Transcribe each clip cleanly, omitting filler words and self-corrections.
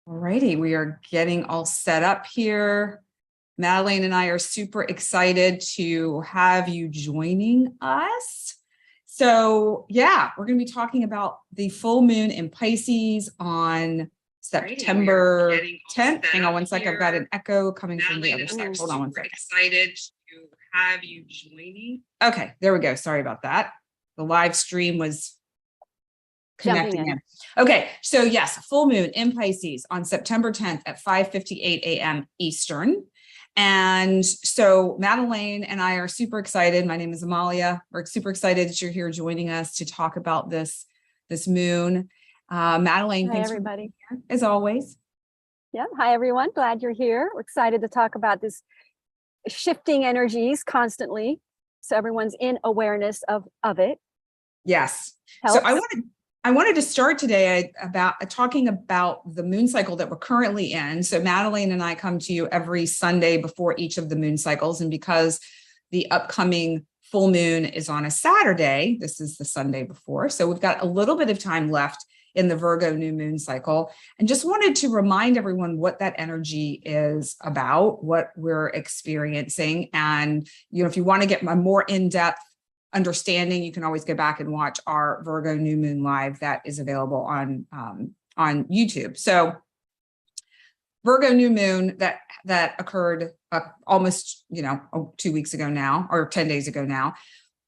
Alrighty, we are getting all set up here. Madelaine and I are super excited to have you joining us. So yeah, we're going to be talking about the full moon in Pisces on September 10th. Hang on one second. I've got an echo coming from the other side. Hold on one second. Excited to have you joining. Okay, there we go. Sorry about that. The live stream was connecting in. Okay, so yes, full moon in Pisces on September 10th at 5:58 a.m. Eastern. And so Madelaine and I are super excited. My name is Amalia. We're super excited that you're here joining us to talk about this moon. Madelaine, hi, thanks everybody. For being here, as always. Yeah, hi everyone. Glad you're here. We're excited to talk about this shifting energies constantly, so everyone's in awareness of it. Yes. Helps. So I wanted to start today about talking about the moon cycle that we're currently in. So Madelaine and I come to you every Sunday before each of the moon cycles. And because the upcoming full moon is on a Saturday, this is the Sunday before. So we've got a little bit of time left in the Virgo new moon cycle. And just wanted to remind everyone what that energy is about, what we're experiencing. And, if you want to get a more in-depth understanding, you can always go back and watch our Virgo new moon live that is available on YouTube. So Virgo new moon that occurred almost 2 weeks ago now, or 10 days ago now.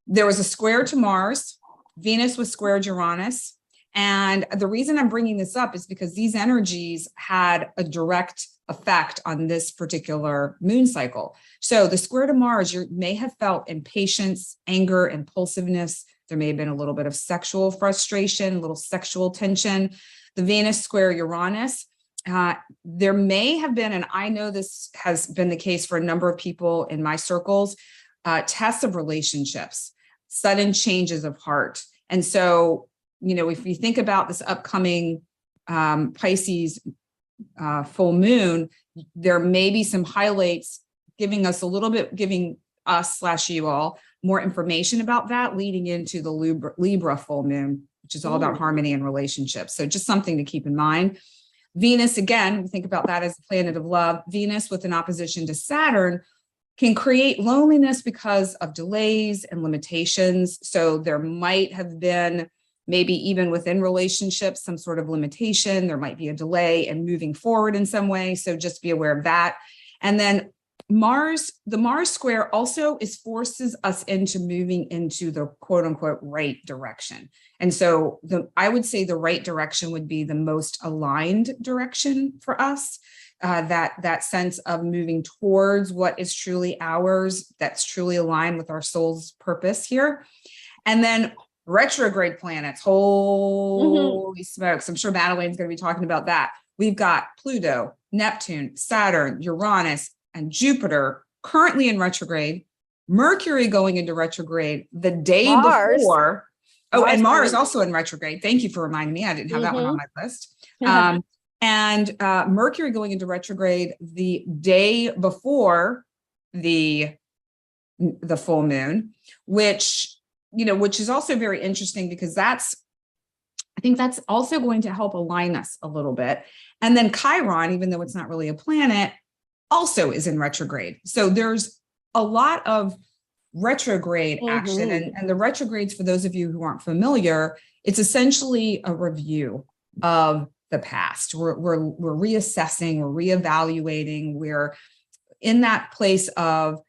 There was a square to Mars. Venus was squared Uranus. And the reason I'm bringing this up is because these energies had a direct effect on this particular moon cycle. So the square to Mars, you may have felt impatience, anger, impulsiveness. There may have been a little bit of sexual frustration, a little sexual tension. The Venus square Uranus, there may have been, and I know this has been the case for a number of people in my circles, tests of relationships, sudden changes of heart. And so, if you think about this upcoming Pisces full moon, there may be some highlights giving us you all more information about that leading into the Libra full moon, which is all about harmony and relationships. So just something to keep in mind. Venus, again, we think about that as the planet of love. Venus with an opposition to Saturn can create loneliness because of delays and limitations. So there might have been, maybe even within relationships, some sort of limitation. There might be a delay in moving forward in some way. So just be aware of that. And then the Mars square also forces us into moving into the quote unquote right direction. And so I would say the right direction would be the most aligned direction for us. That sense of moving towards what is truly ours, that's truly aligned with our soul's purpose here. And then retrograde planets, holy smokes. I'm sure Madelaine's going to be talking about that. We've got Pluto, Neptune, Saturn, Uranus, and Jupiter currently in retrograde, Mercury going into retrograde the day before. Oh, and Mars also in retrograde. Thank you for reminding me. I didn't have that one on my list. And Mercury going into retrograde the day before the full moon, which is also very interesting because I think that's also going to help align us a little bit. And then Chiron, even though it's not really a planet, also is in retrograde. So there's a lot of retrograde action. And the retrogrades, for those of you who aren't familiar, it's essentially a review of the past. We're reassessing, we're reevaluating, we're in that place of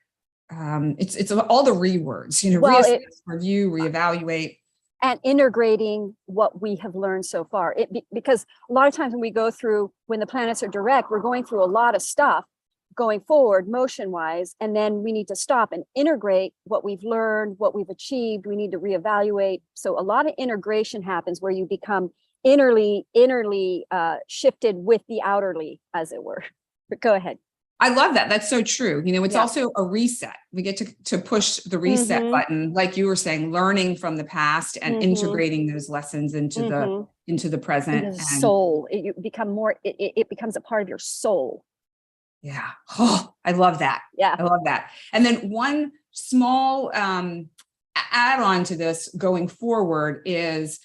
it's all the rewords, reassess, review, reevaluate. And integrating what we have learned so far. Because a lot of times when the planets are direct, we're going through a lot of stuff going forward, motion-wise, and then we need to stop and integrate what we've learned, what we've achieved. We need to reevaluate. So a lot of integration happens where you become innerly shifted with the outerly, as it were. But go ahead. I love that. That's so true. It's also a reset. We get to push the reset button, like you were saying, learning from the past and integrating those lessons into the present. Into the soul. It becomes a part of your soul. Yeah. Oh, I love that. Yeah. I love that. And then one small add-on to this going forward is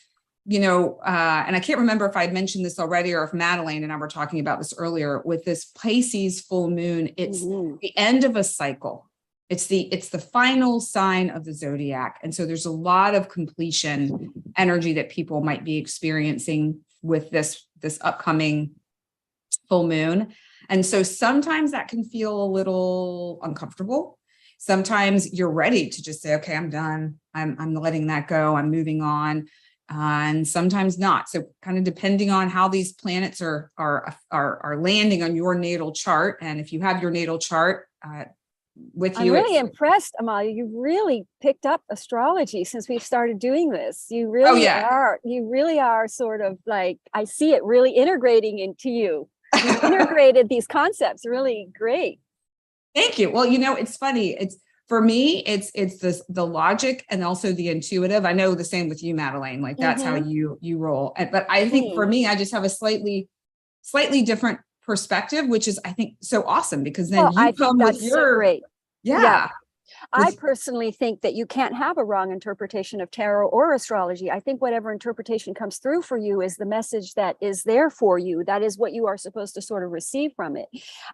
and I can't remember if I'd mentioned this already or if Madelaine and I were talking about this earlier with this Pisces full moon, it's the end of a cycle. It's the final sign of the zodiac. And so there's a lot of completion energy that people might be experiencing with this upcoming full moon. And so sometimes that can feel a little uncomfortable. Sometimes you're ready to just say, okay, I'm done. I'm letting that go. I'm moving on. And sometimes not. So kind of depending on how these planets are landing on your natal chart. And if you have your natal chart with you. I'm really impressed, Amalia. You really picked up astrology since we've started doing this. You really are. You really are sort of like, I see it really integrating into you. You integrated these concepts really great. Thank you. Well, it's funny. It's for me, it's the logic and also the intuitive. I know the same with you, Madelaine, like that's how you roll. But I think for me, I just have a slightly different perspective, which is, I think, so awesome because then you come with your, so great. Yeah. I personally think that you can't have a wrong interpretation of tarot or astrology. I think whatever interpretation comes through for you is the message that is there for you. That is what you are supposed to sort of receive from it.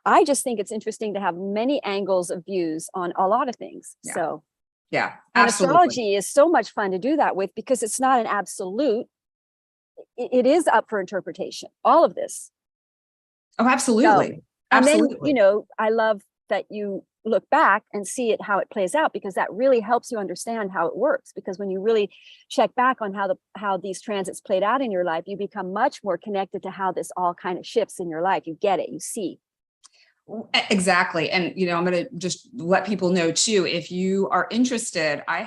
I just think it's interesting to have many angles of views on a lot of things. Yeah. So, yeah, and absolutely. astrology is so much fun to do that with because it's not an absolute. It is up for interpretation, all of this. Oh, absolutely. So, absolutely. And then, I love that you look back and see it, how it plays out, because that really helps you understand how it works. Because when you really check back on how these transits played out in your life, you become much more connected to how this all kind of shifts in your life. You get it, you see. Exactly. And, I'm going to just let people know too, if you are interested, I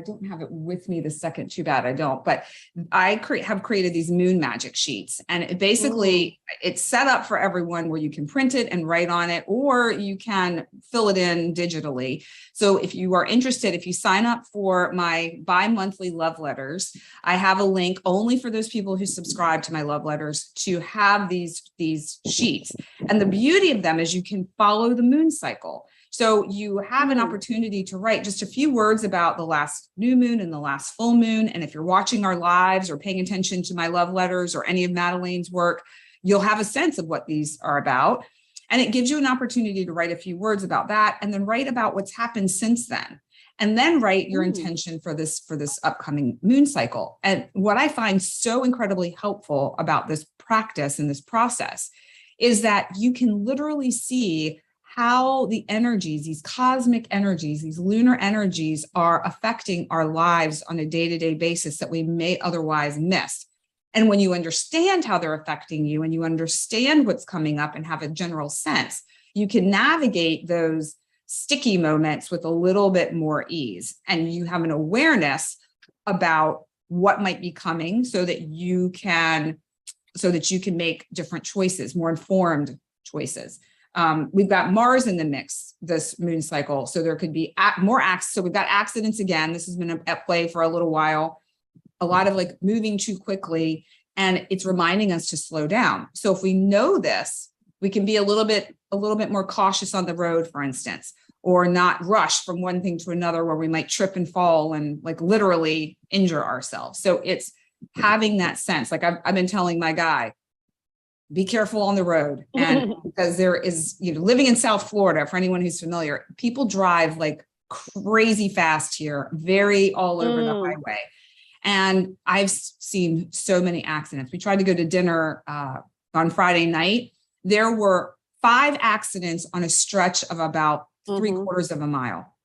don't have it with me the second, too bad I don't, but I have created these moon magic sheets, and it basically it's set up for everyone where you can print it and write on it, or you can fill it in digitally. So if you are interested, if you sign up for my bi-monthly love letters, I have a link only for those people who subscribe to my love letters to have these sheets. And the beauty of them is you can follow the moon cycle. So you have an opportunity to write just a few words about the last new moon and the last full moon. And if you're watching our lives or paying attention to my love letters or any of Madelaine's work, you'll have a sense of what these are about. And it gives you an opportunity to write a few words about that, and then write about what's happened since then. And then write your intention for this upcoming moon cycle. And what I find so incredibly helpful about this practice and this process is that you can literally see how the energies, these cosmic energies, these lunar energies are affecting our lives on a day-to-day basis that we may otherwise miss. And when you understand how they're affecting you and you understand what's coming up and have a general sense, you can navigate those sticky moments with a little bit more ease. And you have an awareness about what might be coming so that you can make different choices, more informed choices. We've got Mars in the mix this moon cycle. So there could be more accidents. So we've got accidents again. This has been at play for a little while. A lot of like moving too quickly, and it's reminding us to slow down. So if we know this, we can be a little bit more cautious on the road, for instance, or not rush from one thing to another where we might trip and fall and like literally injure ourselves. So it's having that sense. Like I've been telling my guy, be careful on the road. And because there is, living in South Florida, for anyone who's familiar, people drive like crazy fast here, very all over the highway. And I've seen so many accidents. We tried to go to dinner on Friday night. There were 5 accidents on a stretch of about 3/4 of a mile.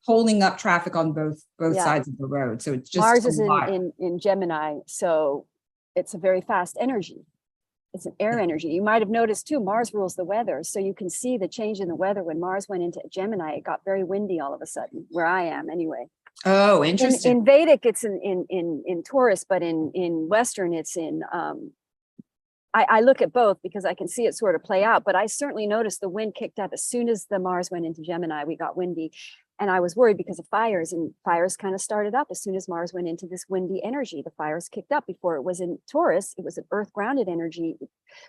Holding up traffic on both sides of the road. So it's just Mars is in Gemini, so it's a very fast energy. It's an air energy. You might have noticed too, Mars rules the weather. So you can see the change in the weather when Mars went into Gemini. It got very windy all of a sudden, where I am anyway. Oh, interesting. In Vedic, it's in Taurus, but in Western, it's in I look at both because I can see it sort of play out, but I certainly noticed the wind kicked up as soon as the Mars went into Gemini. We got windy. And I was worried because of fires, and fires kind of started up as soon as Mars went into this windy energy. The fires kicked up. Before it was in Taurus, it was an earth grounded energy.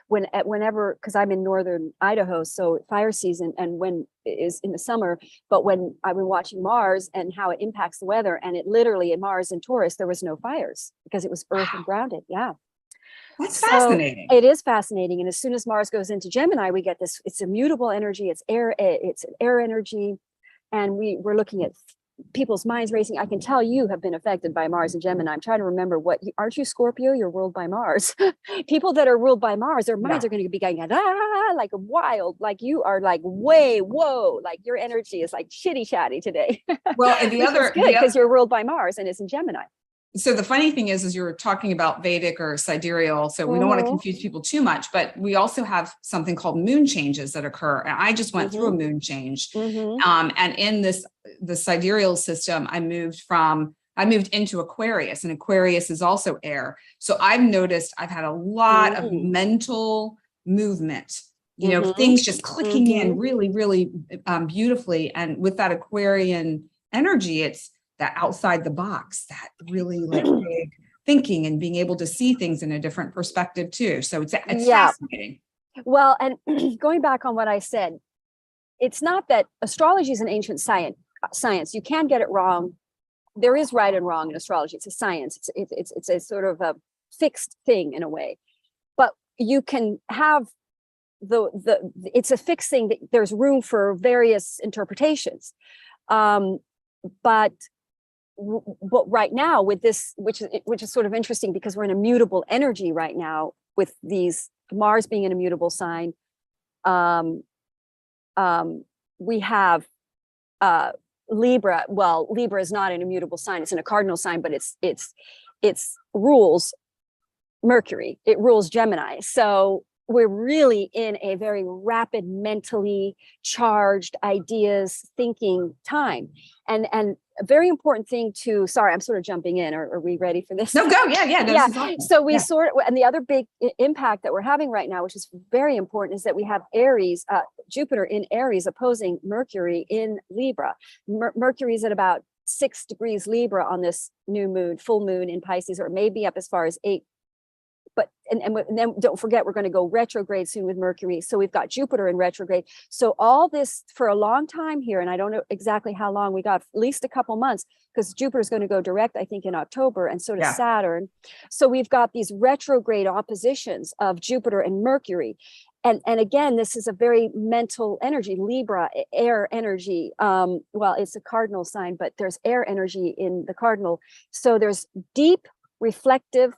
Whenever, because I'm in northern Idaho, so fire season and when is in the summer, but when I've been watching Mars and how it impacts the weather, and it literally in Mars and Taurus, there was no fires because it was earth and grounded. Yeah. That's So fascinating. it is fascinating. And as soon as Mars goes into Gemini, we get this, it's a mutable energy, it's an air energy. And we're looking at people's minds racing. I can tell you have been affected by Mars and Gemini. I'm trying to remember aren't you Scorpio? You're ruled by Mars. People that are ruled by Mars, their minds are going to be going, like wild, like you are like way, whoa, like your energy is like chitty chatty today. Well, and the Which other, is good because you're ruled by Mars and it's in Gemini. so the funny thing is you're talking about Vedic or sidereal, so we don't want to confuse people too much, but we also have something called moon changes that occur. And I just went through a moon change. And in the sidereal system, I moved into Aquarius, and Aquarius is also air. So I've noticed I've had a lot of mental movement, things just clicking in really, really beautifully. And with that Aquarian energy, it's that outside the box, that really like big thinking and being able to see things in a different perspective too. So it's fascinating. Well, and going back on what I said, it's not that astrology is an ancient science. You can get it wrong. There is right and wrong in astrology. It's a science. It's a sort of a fixed thing in a way, but you can have it's a fixed thing that there's room for various interpretations. But right now with this, which is sort of interesting because we're in a mutable energy right now with these Mars being in a mutable sign. We have Libra. Well, Libra is not an immutable sign; it's in a cardinal sign, but it's rules Mercury. It rules Gemini. So we're really in a very rapid, mentally charged ideas thinking time, and a very important thing to. Sorry, I'm sort of jumping in. Are we ready for this? No, go. Yeah. No, yeah. awesome. So we and the other big impact that we're having right now, which is very important, is that we have Aries, Jupiter in Aries opposing Mercury in Libra. Mercury is at about 6 degrees Libra on this new moon, full moon in Pisces, or maybe up as far as 8. But and then don't forget, we're going to go retrograde soon with Mercury. So we've got Jupiter in retrograde. So all this for a long time here, and I don't know exactly how long, we got at least a couple months, because Jupiter is going to go direct, I think, in October, and so does Saturn. So we've got these retrograde oppositions of Jupiter and Mercury. And again, this is a very mental energy, Libra, air energy. Well, it's a cardinal sign, but there's air energy in the cardinal. So there's deep, reflective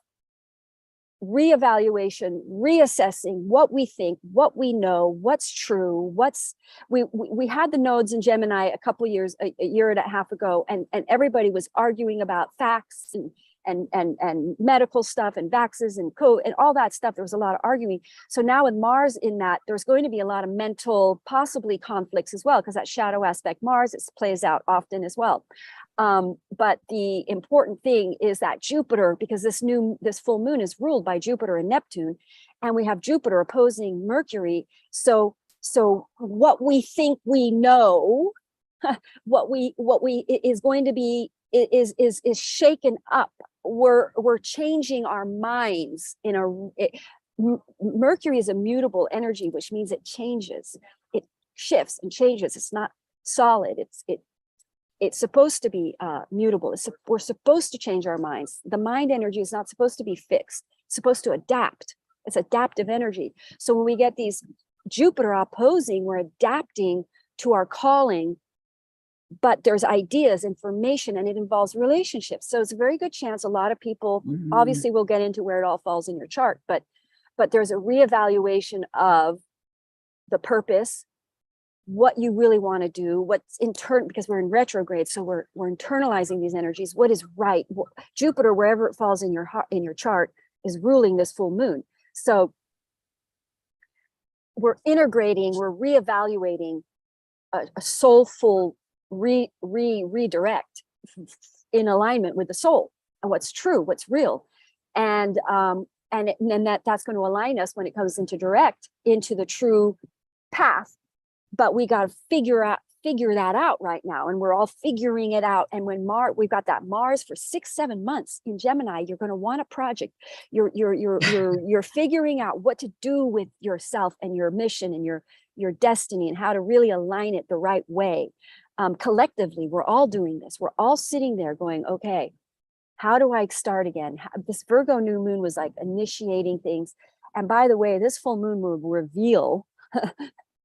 reevaluation, reassessing what we think, what we know, what's true, we had the nodes in Gemini a year and a half ago, and everybody was arguing about facts and medical stuff and vaxes and code and all that stuff. There was a lot of arguing. So now with Mars in that, there's going to be a lot of mental, possibly conflicts as well, because that shadow aspect Mars, it plays out often as well. But the important thing is that Jupiter, because this full moon is ruled by Jupiter and Neptune, and we have Jupiter opposing Mercury. So what we think we know, what we is going to be is shaken up. We're changing our minds Mercury is a mutable energy, which means it changes, it shifts and changes. It's not solid. It's supposed to be mutable. We're supposed to change our minds. The mind energy is not supposed to be fixed. It's supposed to adapt. It's adaptive energy. So when we get these Jupiter opposing, we're adapting to our calling, but there's ideas, information, and it involves relationships. So it's a very good chance a lot of people, obviously we'll get into where it all falls in your chart, but there's a reevaluation of the purpose, what you really want to do, what's because we're in retrograde, so we're internalizing these energies. What is right? Jupiter, wherever it falls in your chart, is ruling this full moon. So we're integrating, we're reevaluating a soulful redirect in alignment with the soul and what's true, what's real, and that's going to align us when it comes into direct into the true path. But we got to figure figure that out right now, and we're all figuring it out. And when we've got that Mars for 6-7 months in Gemini, you're going to want a project. You're figuring out what to do with yourself and your mission and your destiny, and how to really align it the right way. Collectively, we're all doing this. We're all sitting there going, okay, how do I start again? This Virgo new moon was like initiating things. And by the way, this full moon will reveal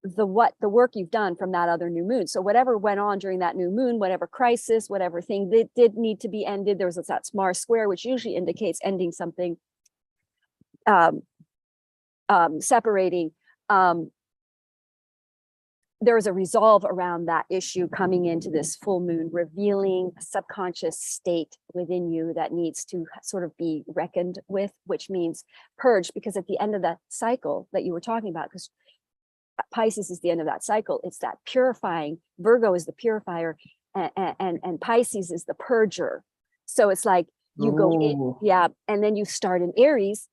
the work you've done from that other new moon. So whatever went on during that new moon, whatever crisis, whatever thing that did need to be ended, there was that Mars square, which usually indicates ending something, separating. There was a resolve around that issue coming into this full moon, revealing a subconscious state within you that needs to sort of be reckoned with, which means purged, because at the end of that cycle that you were talking about, because Pisces is the end of that cycle, it's that purifying. Virgo is the purifier, and Pisces is the purger. So it's like you go in, yeah, and then you start in Aries.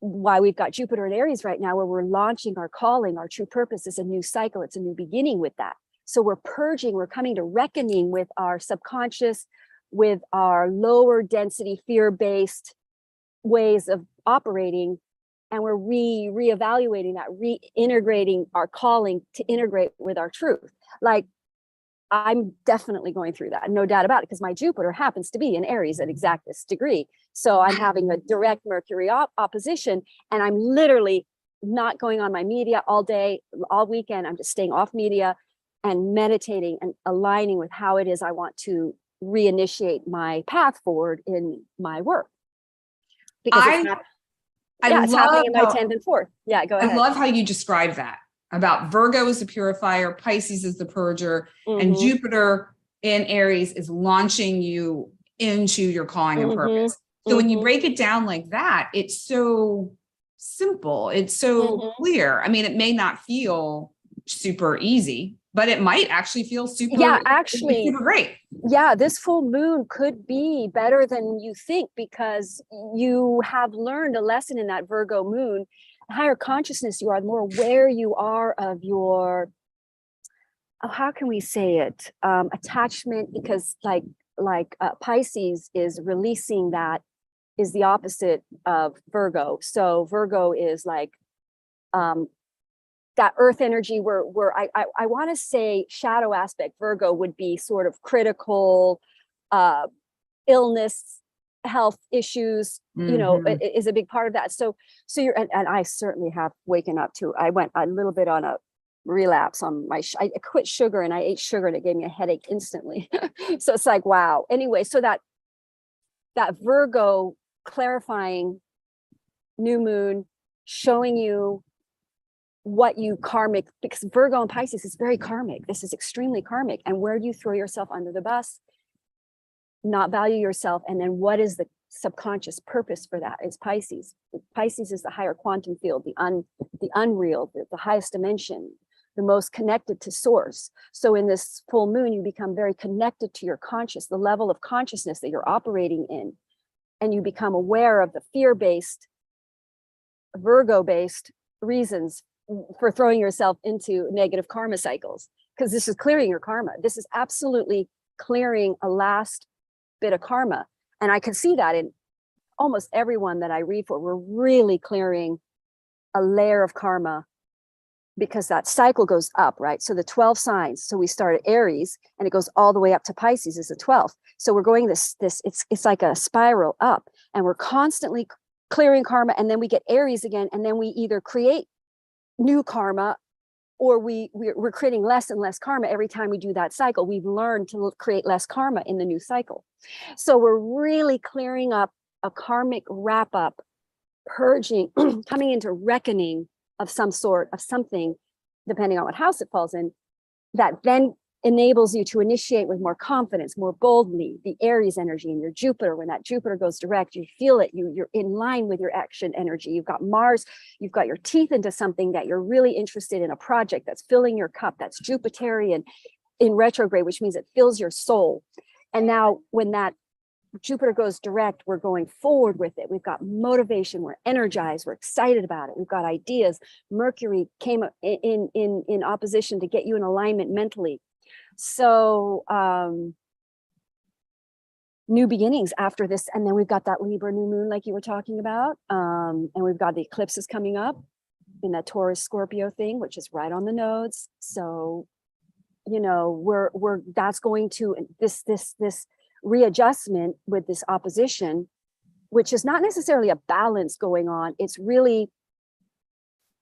Why we've got Jupiter in Aries right now, where we're launching our calling, our true purpose is a new cycle. It's a new beginning with that. So we're purging, we're coming to reckoning with our subconscious, with our lower density, fear-based ways of operating. And we're reevaluating that, reintegrating our calling to integrate with our truth. Like, I'm definitely going through that, no doubt about it, because my Jupiter happens to be in Aries at exactest degree. So I'm having a direct Mercury opposition, and I'm literally not going on my media all day, all weekend. I'm just staying off media and meditating and aligning with how it is I want to reinitiate my path forward in my work. Because it's happening in my 10th and 4th. Yeah, go ahead. I love how you describe that, about Virgo is the purifier, Pisces is the purger, and Jupiter in Aries is launching you into your calling and purpose. So when you break it down like that, it's so simple. It's so clear. I mean, it may not feel super easy, but it might actually feel super great. Yeah, this full moon could be better than you think, because you have learned a lesson in that Virgo moon. Higher consciousness you are, the more aware you are of your, how can we say it, attachment, because like Pisces is releasing, that is the opposite of Virgo. So Virgo is like that earth energy, where I want to say shadow aspect. Virgo would be sort of critical, illness, health issues, you know, is a big part of that. So you're, and I certainly have waken up to, I went a little bit on a relapse on my, I quit sugar, and I ate sugar, and it gave me a headache instantly. So it's like, wow. Anyway, so that Virgo clarifying new moon, showing you what you karmic, because Virgo and Pisces is very karmic. This is extremely karmic. And where do you throw yourself under the bus? Not value yourself. And then what is the subconscious purpose for that? Is Pisces. Pisces is the higher quantum field, the unreal, the highest dimension, the most connected to source. So in this full moon, you become very connected to your conscious, the level of consciousness that you're operating in. And you become aware of the fear-based, Virgo-based reasons for throwing yourself into negative karma cycles, because this is clearing your karma. This is absolutely clearing a last bit of karma. And I can see that in almost everyone that I read for. We're really clearing a layer of karma, because that cycle goes up, right? So the 12 signs, so we start at Aries and it goes all the way up to Pisces is the 12th. So we're going it's like a spiral up, and we're constantly clearing karma. And then we get Aries again, and then we either create new karma, or we're creating less and less karma every time we do that cycle. We've learned to create less karma in the new cycle. So we're really clearing up a karmic wrap up, purging, coming into reckoning of some sort, of something, depending on what house it falls in, that then enables you to initiate with more confidence, more boldly. The Aries energy and your Jupiter, when that Jupiter goes direct, you feel it, you're in line with your action energy. You've got Mars, you've got your teeth into something that you're really interested in, a project that's filling your cup, that's Jupiterian in retrograde, which means it fills your soul. And now when that Jupiter goes direct, we're going forward with it. We've got motivation, we're energized, we're excited about it. We've got ideas. Mercury came in opposition to get you in alignment mentally. So, new beginnings after this. And then we've got that Libra new moon, like you were talking about. And we've got the eclipses coming up in that Taurus Scorpio thing, which is right on the nodes. So, you know, that's going to this readjustment with this opposition, which is not necessarily a balance going on. It's really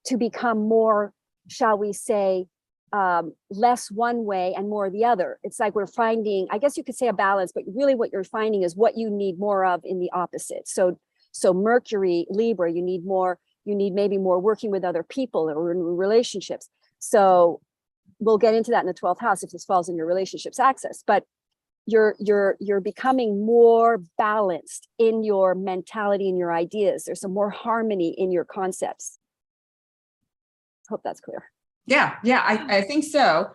to become more, shall we say, less one way and more the other. It's like we're finding, I guess you could say a balance, but really what you're finding is what you need more of in the opposite. So Mercury, Libra, you need maybe more working with other people or in relationships. So we'll get into that in the 12th house if this falls in your relationships axis, but you're becoming more balanced in your mentality and your ideas. There's some more harmony in your concepts. Hope that's clear. Yeah, I think so.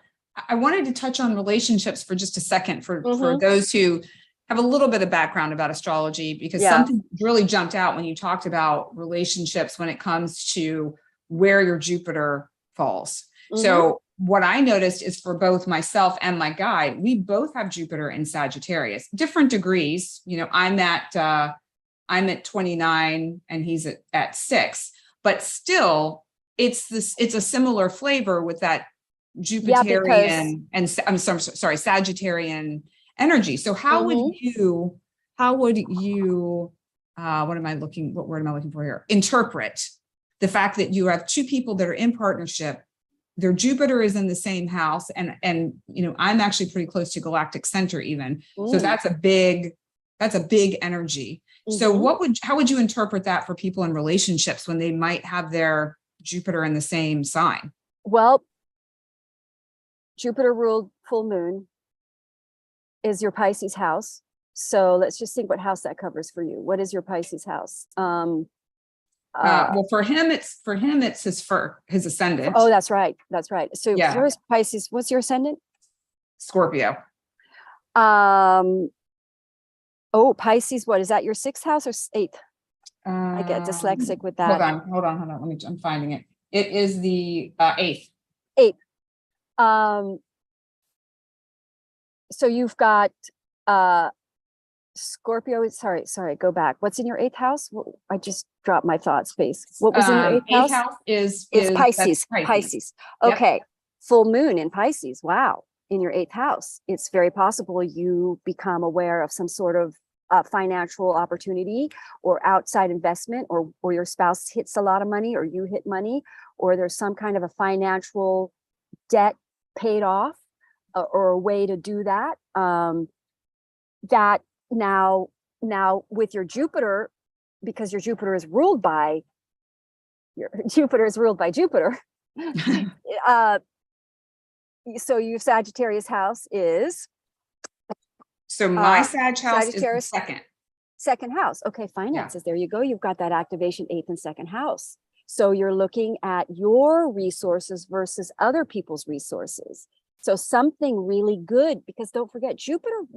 I wanted to touch on relationships for just a second for those who have a little bit of background about astrology, because something really jumped out when you talked about relationships when it comes to where your Jupiter falls. So what I noticed is for both myself and my guide, we both have Jupiter in Sagittarius, different degrees. You know, I'm at 29 and he's at 6, but still it's a similar flavor with that Jupiterian and Sagittarian energy. So how would you what word am I looking for here? Interpret the fact that you have two people that are in partnership. Their Jupiter is in the same house, and you know, I'm actually pretty close to galactic center even. So that's a big energy. So how would you interpret that for people in relationships when they might have their Jupiter in the same sign? Well, Jupiter ruled full moon is your Pisces house. So let's just think what house that covers for you. What is your Pisces house? Well, for him, it's his ascendant. Oh, that's right. So yours Pisces. What's your ascendant? Scorpio. Pisces. What is that? Your 6th house or 8th? I get dyslexic with that. Hold on. I'm finding it. It is the 8th. 8th. So you've got Scorpio. Sorry, go back. What's in your 8th house? I just dropped my thought space. What was in your 8th house? 8th house is Pisces. Pisces. Okay. Yep. Full moon in Pisces. Wow. In your 8th house. It's very possible you become aware of some sort of financial opportunity or outside investment, or your spouse hits a lot of money, or you hit money, or there's some kind of a financial debt paid off, or a way to do that. That now with your Jupiter, because your Jupiter is ruled by Jupiter. So your Sagittarius house is. So my Sag house is the second house. Okay, finances. Yeah. There you go. You've got that activation 8th and 2nd house. So you're looking at your resources versus other people's resources. So something really good, because don't forget, Jupiter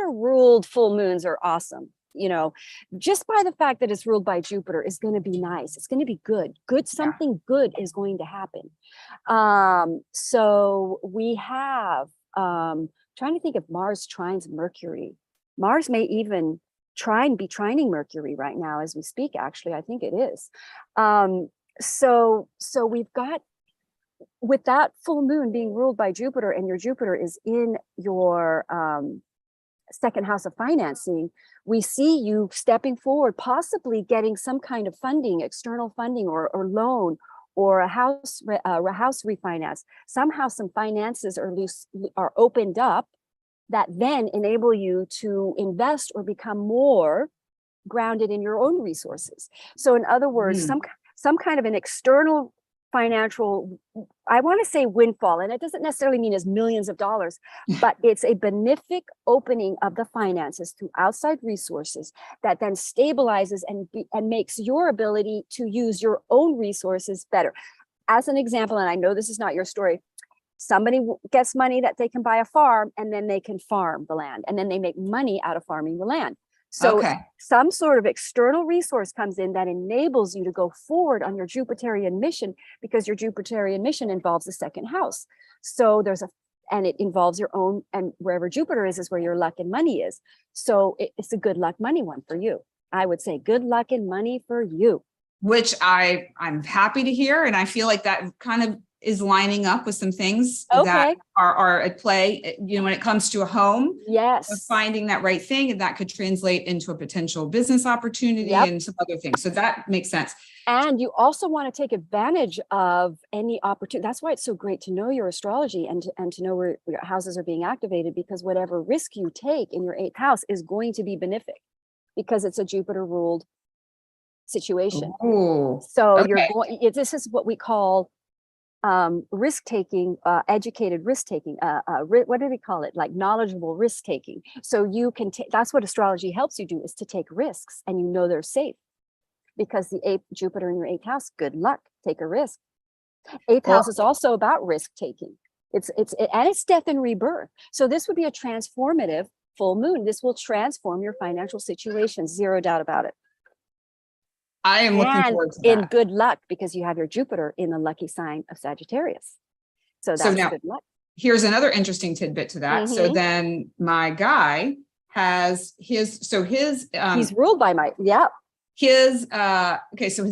ruled full moons are awesome. You know, just by the fact that it's ruled by Jupiter is going to be nice. It's going to be good. Something good is going to happen. So we have, trying to think if Mars trines Mercury. Mars may even be trining Mercury right now as we speak. Actually, I think it is. So we've got, with that full moon being ruled by Jupiter, and your Jupiter is in your 2nd house of financing, we see you stepping forward, possibly getting some kind of funding, external funding or loan, or a house refinance. Somehow some finances are opened up that then enable you to invest or become more grounded in your own resources. So in other words, some kind of an external financial, I want to say windfall, and it doesn't necessarily mean as millions of dollars, but it's a benefic opening of the finances through outside resources that then stabilizes and makes your ability to use your own resources better. As an example, and I know this is not your story, somebody gets money that they can buy a farm, and then they can farm the land, and then they make money out of farming the land. So some sort of external resource comes in that enables you to go forward on your Jupiterian mission, because your Jupiterian mission involves the 2nd house. So and it involves your own, and wherever Jupiter is where your luck and money is. So it's a good luck money one for you. I would say good luck and money for you. Which I'm happy to hear. And I feel like that kind of is lining up with some things that are at play, when it comes to a home. Yes. Finding that right thing, and that could translate into a potential business opportunity and some other things. So that makes sense. And you also want to take advantage of any opportunity. That's why it's so great to know your astrology and to know where your houses are being activated, because whatever risk you take in your 8th house is going to be benefic, because it's a Jupiter ruled situation. Ooh, so you're going, this is what we call risk taking, educated risk taking, what do they call it? Like knowledgeable risk taking. So you can take, that's what astrology helps you do, is to take risks, and they're safe, because the 8th Jupiter in your 8th house, good luck, take a risk. 8th house is also about risk taking. It's death and rebirth. So this would be a transformative full moon. This will transform your financial situation, zero doubt about it. I am looking forward to that. In good luck, because you have your Jupiter in the lucky sign of Sagittarius. So that's good luck. Here's another interesting tidbit to that. So then my guy has his, he's ruled by his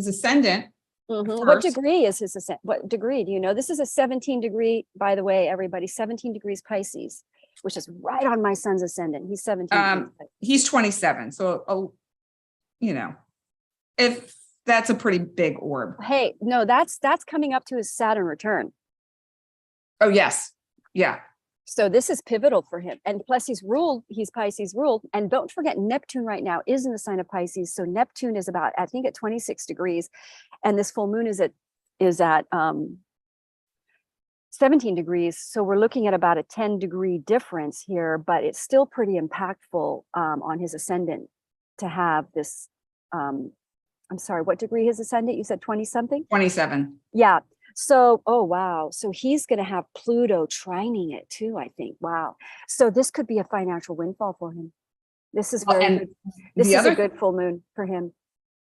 ascendant. What degree is his ascendant? What degree do you know? This is a 17 degree, by the way, everybody, 17 degrees Pisces, which is right on my son's ascendant. He's 17. He's 27. So, if that's a pretty big orb. Hey, no, that's coming up to his Saturn return. Oh, yes. Yeah. So this is pivotal for him. And plus he's Pisces ruled. And don't forget, Neptune right now is in the sign of Pisces. So Neptune is about, I think, at 26 degrees. And this full moon is at 17 degrees. So we're looking at about a 10-degree difference here, but it's still pretty impactful on his ascendant to have this, I'm sorry, what degree his ascendant? You said 20 something? 27. Yeah. So, oh, wow. So he's going to have Pluto trining it too, I think. Wow. So this could be a financial windfall for him. This is very good. This is a good full moon for him.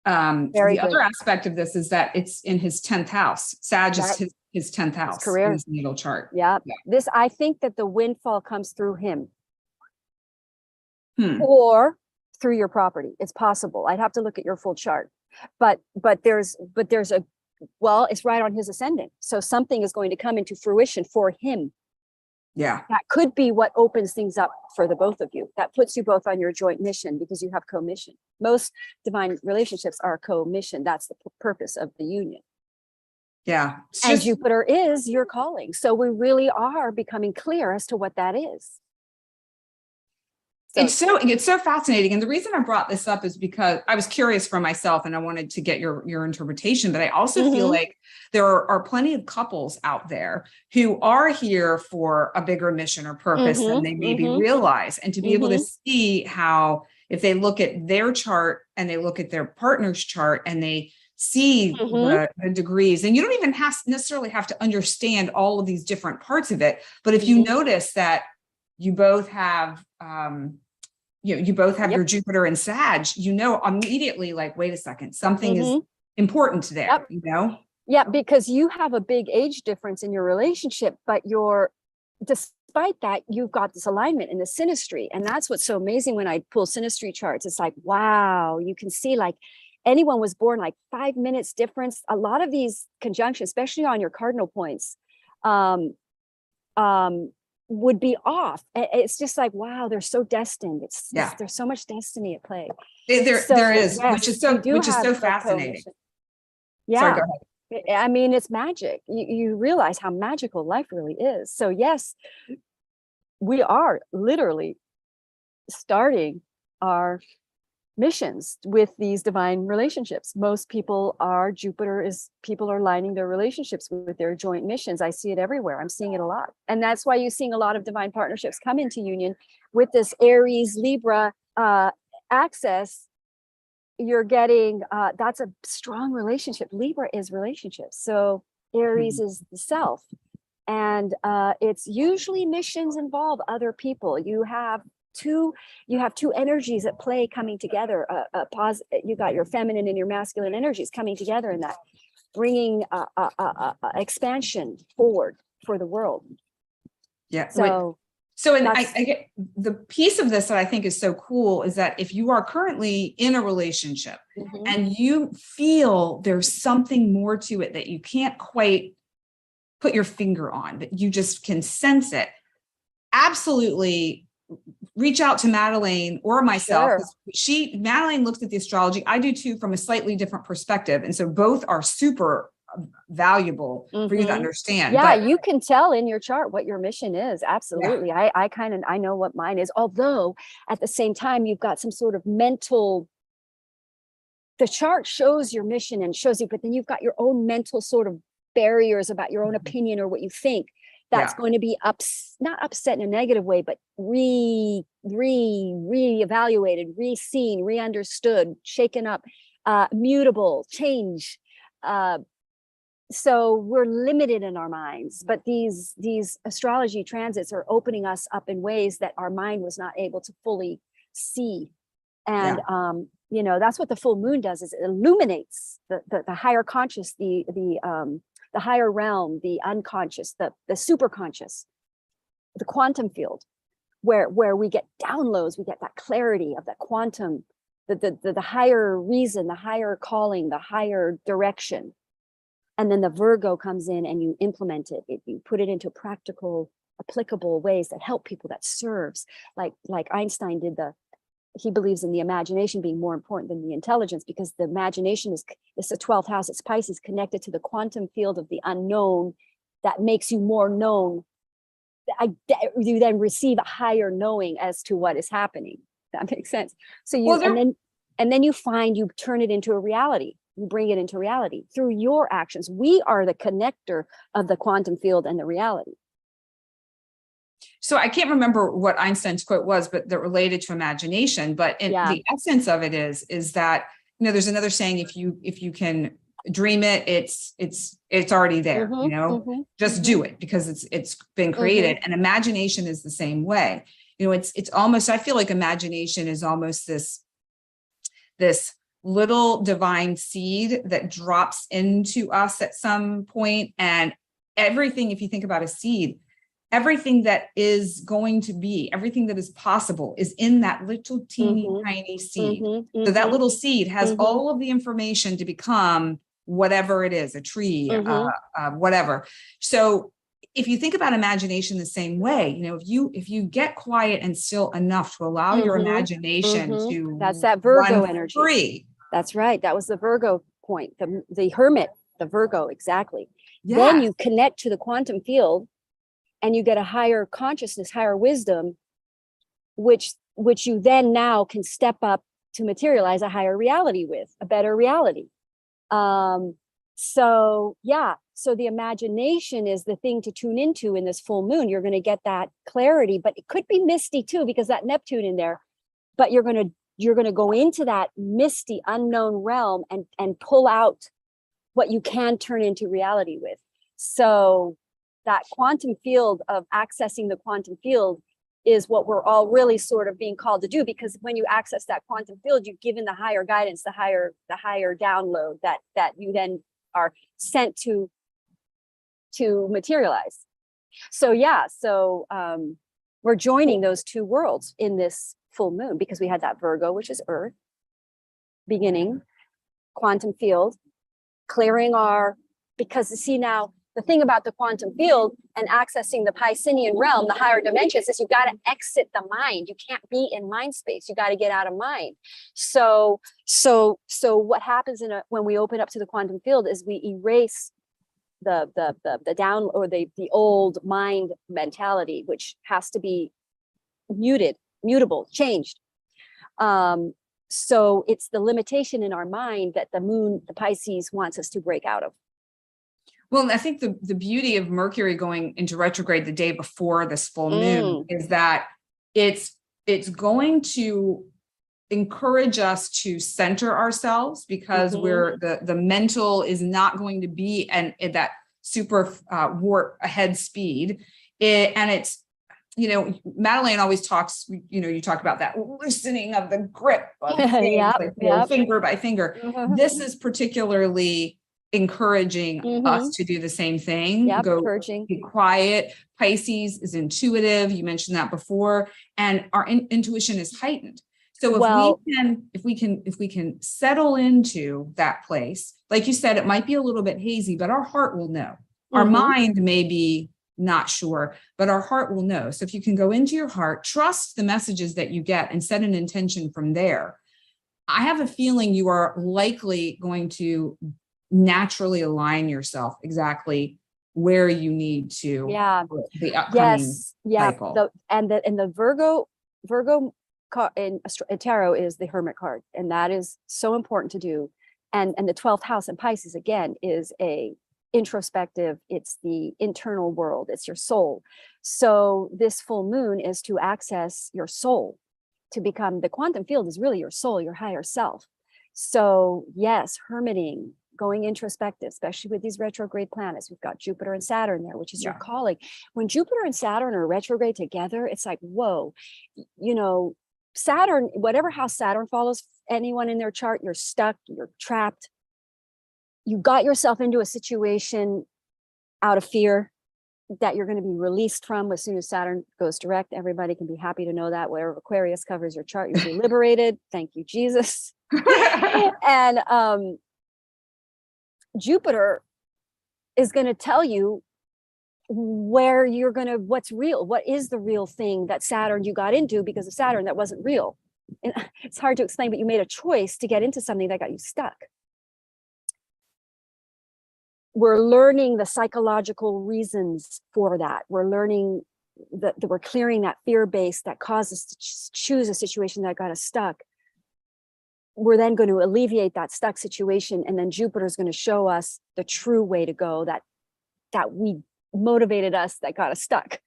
The other aspect of this is that it's in his 10th house. Sag is his 10th house in his natal chart. Yeah. I think that the windfall comes through him. Or through your property. It's possible. I'd have to look at your full chart. But there's it's right on his ascendant. So something is going to come into fruition for him. Yeah. That could be what opens things up for the both of you. That puts you both on your joint mission, because you have co-mission. Most divine relationships are co-mission. That's the purpose of the union. Yeah. And Jupiter is your calling. So we really are becoming clear as to what that is. So it's so fascinating. And the reason I brought this up is because I was curious for myself and I wanted to get your interpretation, but I also feel like there are plenty of couples out there who are here for a bigger mission or purpose than they maybe realize. And to be able to see how, if they look at their chart and they look at their partner's chart and they see the degrees, and you don't even necessarily have to understand all of these different parts of it. But if you notice that you both have, your Jupiter and Sag, immediately, like, wait a second, something is important there, Yeah, because you have a big age difference in your relationship, but despite that, you've got this alignment and the synastry. And that's what's so amazing when I pull synastry charts. It's like, wow, you can see like anyone was born like 5 minutes difference. A lot of these conjunctions, especially on your cardinal points, would be off. It's just like, wow, they're so destined. There's so much destiny at play. There is, which is so fascinating. Yeah. Sorry, go ahead. I mean, it's magic. You realize how magical life really is. So yes, we are literally starting our missions with these divine relationships. Most people are people are lining their relationships with their joint missions. I see it everywhere. I'm seeing it a lot. And that's why you're seeing a lot of divine partnerships come into union with this Aries Libra access. You're getting, that's a strong relationship. Libra is relationships. So Aries is the self. And it's usually missions involve other people. You have two energies at play coming together. You got your feminine and your masculine energies coming together in that, bringing expansion forward for the world. Yeah. So And that's, I get the piece of this that I think is so cool is that if you are currently in a relationship mhm. and you feel there's something more to it that you can't quite put your finger on, but you just can sense it, absolutely reach out to Madelaine or myself. Sure. Madelaine looks at the astrology. I do too, from a slightly different perspective. And so both are super valuable for you to Mhm. understand. Yeah, But you can tell in your chart what your mission is. yeah, Absolutely. I know what mine is. Although at the same time, you've got some sort of mental, the chart shows your mission and shows you, but then you've got your own mental sort of barriers about your own opinion or what you think. That's yeah, going to be not upset in a negative way, but reevaluated, re-seen, re-understood, shaken up, mutable, change. So we're limited in our minds, but these astrology transits are opening us up in ways that our mind was not able to fully see. And yeah. you know, that's what the full moon does, is it illuminates the higher conscious, the higher realm, the unconscious, the super conscious, the quantum field, where we get downloads, we get that clarity of that quantum, the higher reason, the higher calling, the higher direction. And then the Virgo comes in and you implement it. You put it into practical, applicable ways that help people, that serves. Like Einstein did, he believes in the imagination being more important than the intelligence, because the imagination it's the 12th house, it's Pisces, connected to the quantum field of the unknown that makes you more known. You then receive a higher knowing as to what is happening. That makes sense. So and then you turn it into a reality. You bring it into reality through your actions. We are the connector of the quantum field and the reality. So I can't remember what Einstein's quote was, but that related to imagination. But the essence of it is that, you know, there's another saying, if you can dream it, it's already there. Mm-hmm, you know, mm-hmm, just mm-hmm. do it, because it's been created. Mm-hmm. And imagination is the same way. You know, it's almost, I feel like imagination is almost this little divine seed that drops into us at some point. And everything, if you think about a seed, everything that is going to be, everything that is possible is in that little teeny Mm-hmm. tiny seed. Mm-hmm. So that little seed has Mm-hmm. all of the information to become whatever it is, a tree, Mm-hmm. whatever. So if you think about imagination the same way, you know, if you get quiet and still enough to allow your imagination to That's that Virgo run energy. free. That's right. That was the Virgo point, the hermit, the Virgo, exactly. Yes. Then you connect to the quantum field and you get a higher consciousness, higher wisdom, which you then now can step up to materialize a higher reality with, a better reality. So the imagination is the thing to tune into in this full moon. You're going to get that clarity, but it could be misty too, because that Neptune in there, but you're going to go into that misty unknown realm and pull out what you can turn into reality with. So that quantum field, of accessing the quantum field, is what we're all really sort of being called to do, because when you access that quantum field, you've given the higher guidance, the higher download that you then are sent to materialize. So we're joining those two worlds in this full moon, because we had that Virgo, which is Earth, beginning, quantum field, clearing because you see, now the thing about the quantum field and accessing the Piscean realm, the higher dimensions, is you got to exit the mind. You can't be in mind space. You got to get out of mind. So what happens when we open up to the quantum field is we erase the down, or the old mind mentality, which has to be mutable, changed. So it's the limitation in our mind that the Pisces wants us to break out of. Well, I think the beauty of Mercury going into retrograde the day before this full moon is that it's going to encourage us to center ourselves, because we're the mental is not going to be that super warp ahead speed. And it's, you know, Madelaine always talks, you know, you talk about that loosening of the grip of things, finger by finger. This is particularly encouraging us to do the same thing. Yep, Go purging. be quiet. Pisces is intuitive. You mentioned that before, and our intuition is heightened. So if we can settle into that place, like you said, it might be a little bit hazy, but our heart will know. Our mind may be not sure, but our heart will know. So if you can go into your heart, trust the messages that you get and set an intention from there, I have a feeling you are likely going to naturally align yourself exactly where you need to. Yeah. The upcoming cycle. And the Virgo in tarot is the Hermit card, and that is so important to do. And the 12th house in Pisces again is a introspective, it's the internal world, it's your soul. So this full moon is to access your soul, to become, the quantum field is really your soul, your higher self. So yes, hermiting, going introspective, especially with these retrograde planets. We've got Jupiter and Saturn there, which is your calling. When Jupiter and Saturn are retrograde together, it's like, whoa, you know, Saturn, whatever house Saturn follows anyone in their chart, you're stuck, you're trapped. You got yourself into a situation out of fear that you're going to be released from as soon as Saturn goes direct. Everybody can be happy to know that. Wherever Aquarius covers your chart, you'll be liberated. Thank you, Jesus. And Jupiter is going to tell you where you're going to, what's real, what is the real thing that Saturn you got into because of Saturn that wasn't real. And it's hard to explain, but you made a choice to get into something that got you stuck. We're learning the psychological reasons for that. We're learning that we're clearing that fear base that caused us to choose a situation that got us stuck. We're then going to alleviate that stuck situation, and then Jupiter is going to show us the true way to go that we motivated us, that got us stuck.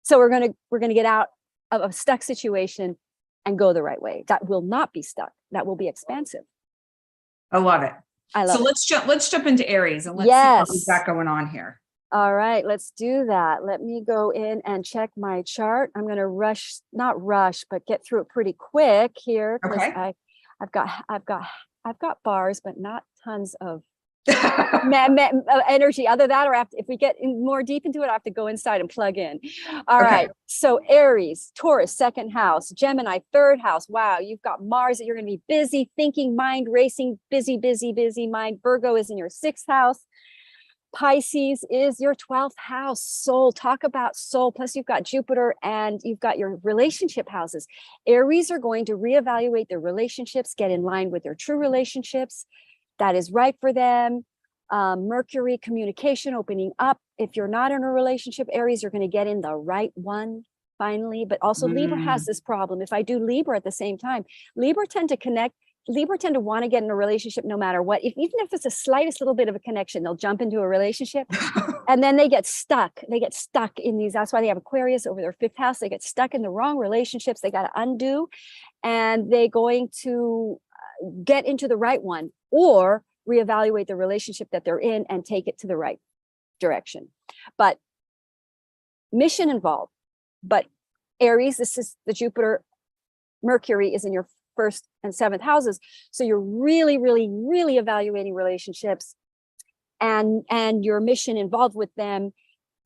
So we're going to get out of a stuck situation and go the right way. That will not be stuck. That will be expansive. I love it. I love it. So let's jump into Aries and let's see what we've got going on here. All right, let's do that. Let me go in and check my chart. I'm going to not rush, but get through it pretty quick here, because I've got bars, but not tons of energy. Other that, or if we get more deep into it, I have to go inside and plug in. All right. So Aries, Taurus, second house, Gemini, third house. Wow, you've got Mars that you're going to be busy thinking, mind racing, busy mind. Virgo is in your sixth house. Pisces is your 12th house, soul. Talk about soul. Plus you've got Jupiter and you've got your relationship houses. Aries are going to reevaluate their relationships, get in line with their true relationships. That is right for them. Mercury, communication, opening up. If you're not in a relationship, Aries, you're going to get in the right one finally. But also Libra has this problem. If I do Libra at the same time, Libra tend to want to get in a relationship no matter what. Even if it's the slightest little bit of a connection, they'll jump into a relationship and then they get stuck. They get stuck in these. That's why they have Aquarius over their fifth house. They get stuck in the wrong relationships. They got to undo, and they're going to get into the right one or reevaluate the relationship that they're in and take it to the right direction. But mission involved. But Aries, this is the Jupiter, Mercury is in your first and seventh houses. So you're really, really, really evaluating relationships and your mission involved with them.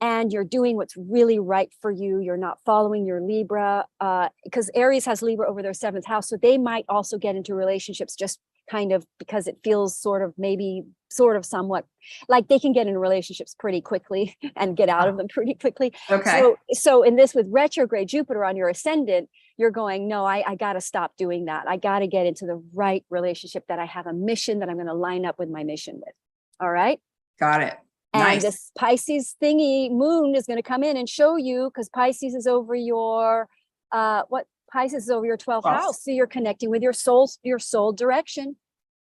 And you're doing what's really right for you. You're not following your Libra, because Aries has Libra over their seventh house. So they might also get into relationships just kind of because it feels somewhat like they can get into relationships pretty quickly and get out of them pretty quickly. So in this, with retrograde Jupiter on your ascendant, you're going, no, I got to stop doing that. I got to get into the right relationship that I have a mission that I'm going to line up with my mission with. All right. Got it. And nice. This Pisces thingy moon is going to come in and show you, because Pisces is over your, Pisces is over your 12th house. So you're connecting with your soul direction,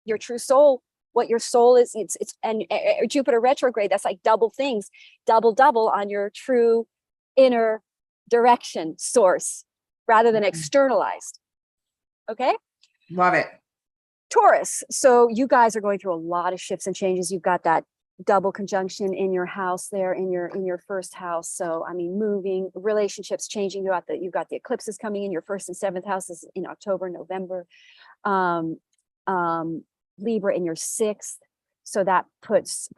your true soul, what your soul is. And Jupiter retrograde, that's like double things, double on your true inner direction source rather than externalized. Okay. Love it. Taurus. So you guys are going through a lot of shifts and changes. You've got that double conjunction in your house there, in your first house. So I mean, moving, relationships changing. You've got the eclipses coming in your first and seventh houses in October, November. Libra in your sixth. So that puts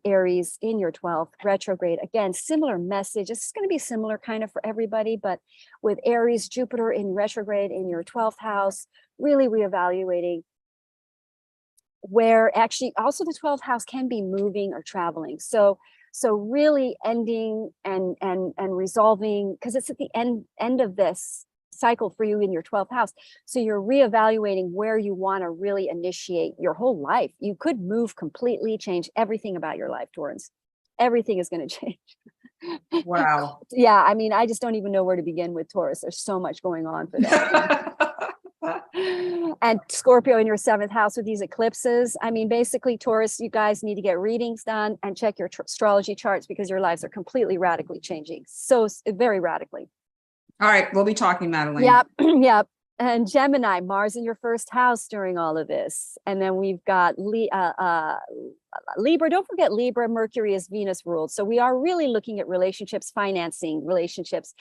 Aries in your 12th retrograde. Again, similar message. This is going to be similar kind of for everybody, but with Aries, Jupiter in retrograde in your 12th house, really reevaluating where actually also the 12th house can be moving or traveling. So really ending and resolving, because it's at the end of this cycle for you in your 12th house. So you're reevaluating where you want to really initiate your whole life. You could move completely, change everything about your life, Taurus. Everything is going to change. Wow. Yeah, I mean, I just don't even know where to begin with Taurus. There's so much going on for that. And Scorpio in your 7th house with these eclipses. I mean, basically, Taurus, you guys need to get readings done and check your astrology charts, because your lives are completely radically changing. So very radically. All right, we'll be talking, Madelaine. Yep, yep. And Gemini, Mars in your 1st house during all of this. And then we've got Libra. Don't forget Libra, Mercury is Venus ruled. So we are really looking at relationships, financing relationships.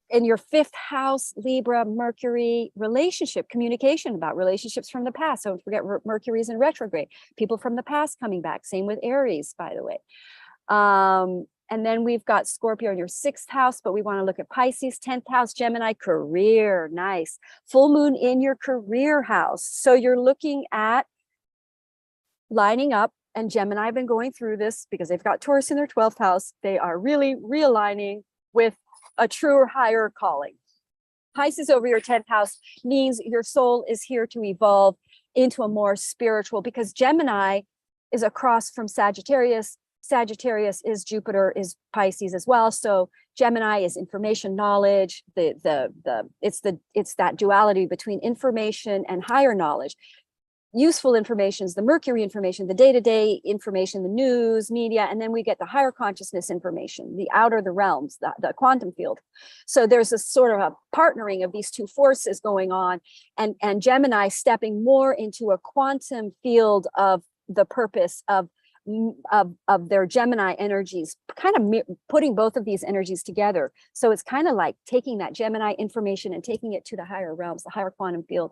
In your 5th house, Libra, Mercury, relationship, communication about relationships from the past. So don't forget Mercury is in retrograde. People from the past coming back. Same with Aries, by the way. And then we've got Scorpio in your 6th house, but we want to look at Pisces, 10th house, Gemini, career. Nice. Full moon in your career house. So you're looking at lining up, and Gemini have been going through this because they've got Taurus in their 12th house. They are really realigning with a truer, higher calling. Pisces over your 10th house means your soul is here to evolve into a more spiritual, because Gemini is across from Sagittarius. Sagittarius is Jupiter, is Pisces as well. So Gemini is information, knowledge. It's that duality between information and higher knowledge. Useful information is the Mercury information, the day-to-day information, the news, media, and then we get the higher consciousness information, the outer, the realms, the quantum field. So there's a sort of a partnering of these two forces going on, and Gemini stepping more into a quantum field of the purpose of their Gemini energies, kind of putting both of these energies together. So it's kind of like taking that Gemini information and taking it to the higher realms, the higher quantum field.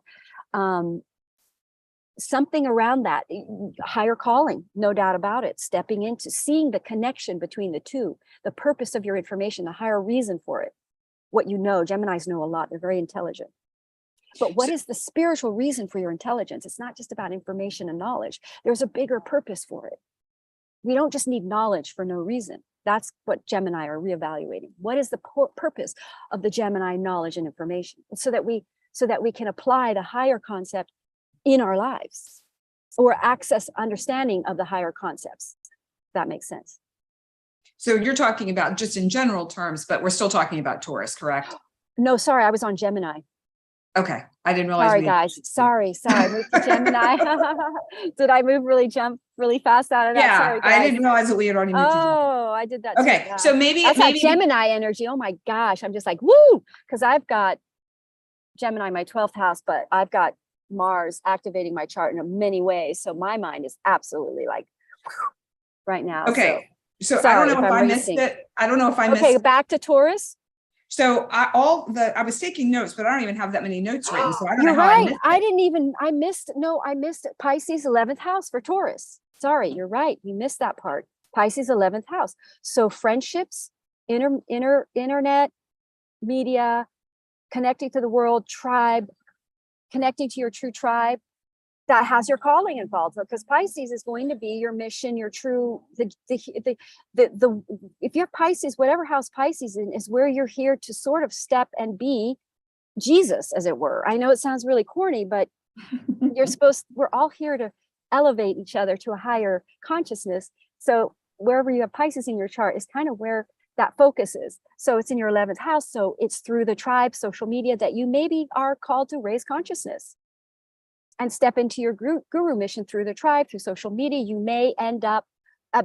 Something around that, higher calling, no doubt about it, stepping into seeing the connection between the two, the purpose of your information, the higher reason for it, what you know. Geminis know a lot. They're very intelligent. But what is the spiritual reason for your intelligence? It's not just about information and knowledge. There's a bigger purpose for it. We don't just need knowledge for no reason. That's what Gemini are reevaluating. What is the purpose of the Gemini knowledge and information? So that we can apply the higher concept in our lives, or access understanding of the higher concepts. That makes sense. So you're talking about just in general terms, but we're still talking about Taurus, correct? No, sorry, I was on Gemini. Okay, I didn't realize. Sorry, guys. Sorry. I moved to Gemini. Did I jump really fast out of that? Yeah, Sorry, guys. I didn't realize that we had already moved to Gemini. Oh, I did that. Okay, too. so maybe That's that Gemini energy. Oh my gosh, I'm just like, woo, because I've got Gemini, my 12th house, but I've got Mars activating my chart in many ways. So my mind is absolutely like right now. Okay. So I don't know if I missed it. I don't know if I missed it. Okay, back to Taurus. So I was taking notes, but I don't even have that many notes written. So I don't You're know how right. I missed it. Pisces 11th house for Taurus. Sorry, you're right. You missed that part. Pisces 11th house. So friendships, internet, media, connecting to the world, tribe, connecting to your true tribe, that has your calling involved, because Pisces is going to be your mission, your true, if you have Pisces, whatever house Pisces in is where you're here to sort of step and be Jesus, as it were. I know it sounds really corny, but we're all here to elevate each other to a higher consciousness. So wherever you have Pisces in your chart is kind of where that focus is. So it's in your 11th house. So it's through the tribe, social media, that you maybe are called to raise consciousness and step into your guru mission through the tribe, through social media. You may end up,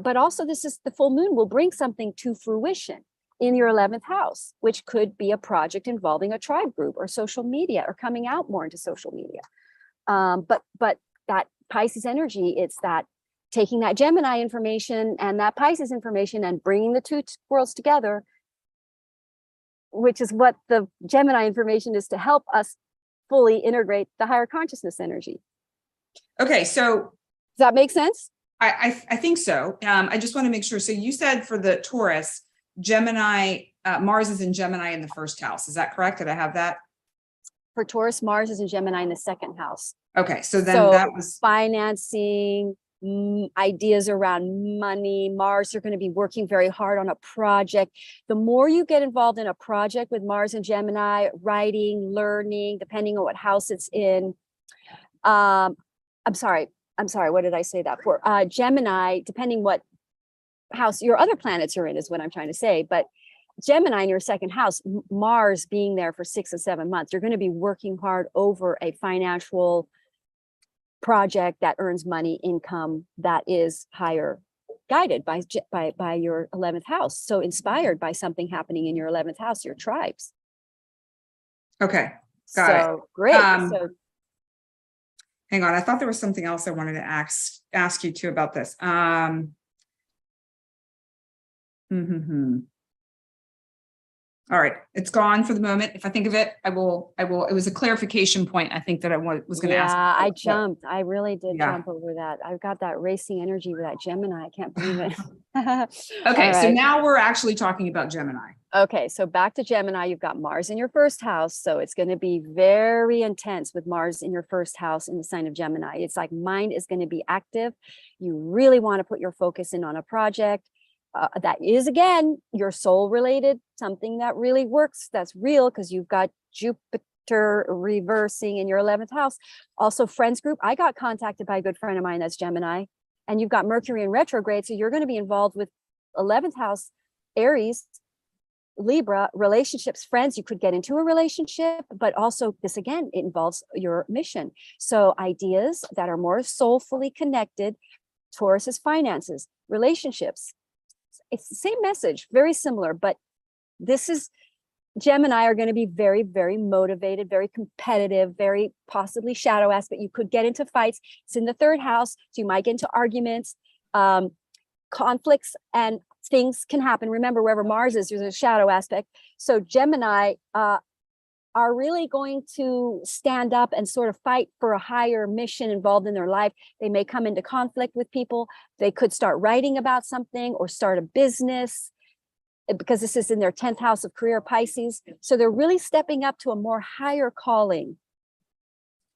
but also this is the full moon will bring something to fruition in your 11th house, which could be a project involving a tribe group or social media, or coming out more into social media. But that Pisces energy, it's that taking that Gemini information and that Pisces information and bringing the two worlds together, which is what the Gemini information is, to help us fully integrate the higher consciousness energy. Okay, so does that make sense? I think so. I just want to make sure. So you said for the Taurus, Gemini, Mars is in Gemini in the first house. Is that correct? Did I have that? For Taurus, Mars is in Gemini in the second house. Okay, so then that was financing, ideas around money. Mars are going to be working very hard on a project. The more you get involved in a project with Mars and Gemini, writing, learning, depending on what house it's in. I'm sorry. What did I say that for? Gemini, depending what house your other planets are in is what I'm trying to say. But Gemini in your second house, Mars being there for 6 or 7 months, you're going to be working hard over a financial project that earns money, income that is higher guided by your 11th house. So inspired by something happening in your 11th house, your tribes. Okay, got it. Great. So hang on, I thought there was something else I wanted to ask you too about this. All right, it's gone for the moment. If I think of it, I will. It was a clarification point, I think, that I was going to ask. Yeah, I jumped. I really did jump over that. I've got that racing energy with that Gemini. I can't believe it. Okay, so now we're actually talking about Gemini. Okay, so back to Gemini, you've got Mars in your first house. So it's going to be very intense with Mars in your first house in the sign of Gemini. It's like mind is going to be active. You really want to put your focus in on a project. That is, again, your soul related, something that really works, that's real, because you've got Jupiter reversing in your 11th house. Also, friends group. I got contacted by a good friend of mine that's Gemini, and you've got Mercury in retrograde. So you're going to be involved with 11th house, Aries, Libra, relationships, friends. You could get into a relationship, but also this, again, it involves your mission. So ideas that are more soulfully connected. Taurus is finances, relationships. It's the same message, very similar, but this is Gemini are going to be very, very motivated, very competitive, very possibly shadow aspect. You could get into fights. It's in the third house, so you might get into arguments, conflicts, and things can happen. Remember, wherever Mars is, there's a shadow aspect. So Gemini are really going to stand up and sort of fight for a higher mission involved in their life. They may come into conflict with people. They could start writing about something or start a business, because this is in their 10th house of career, Pisces. So they're really stepping up to a more higher calling.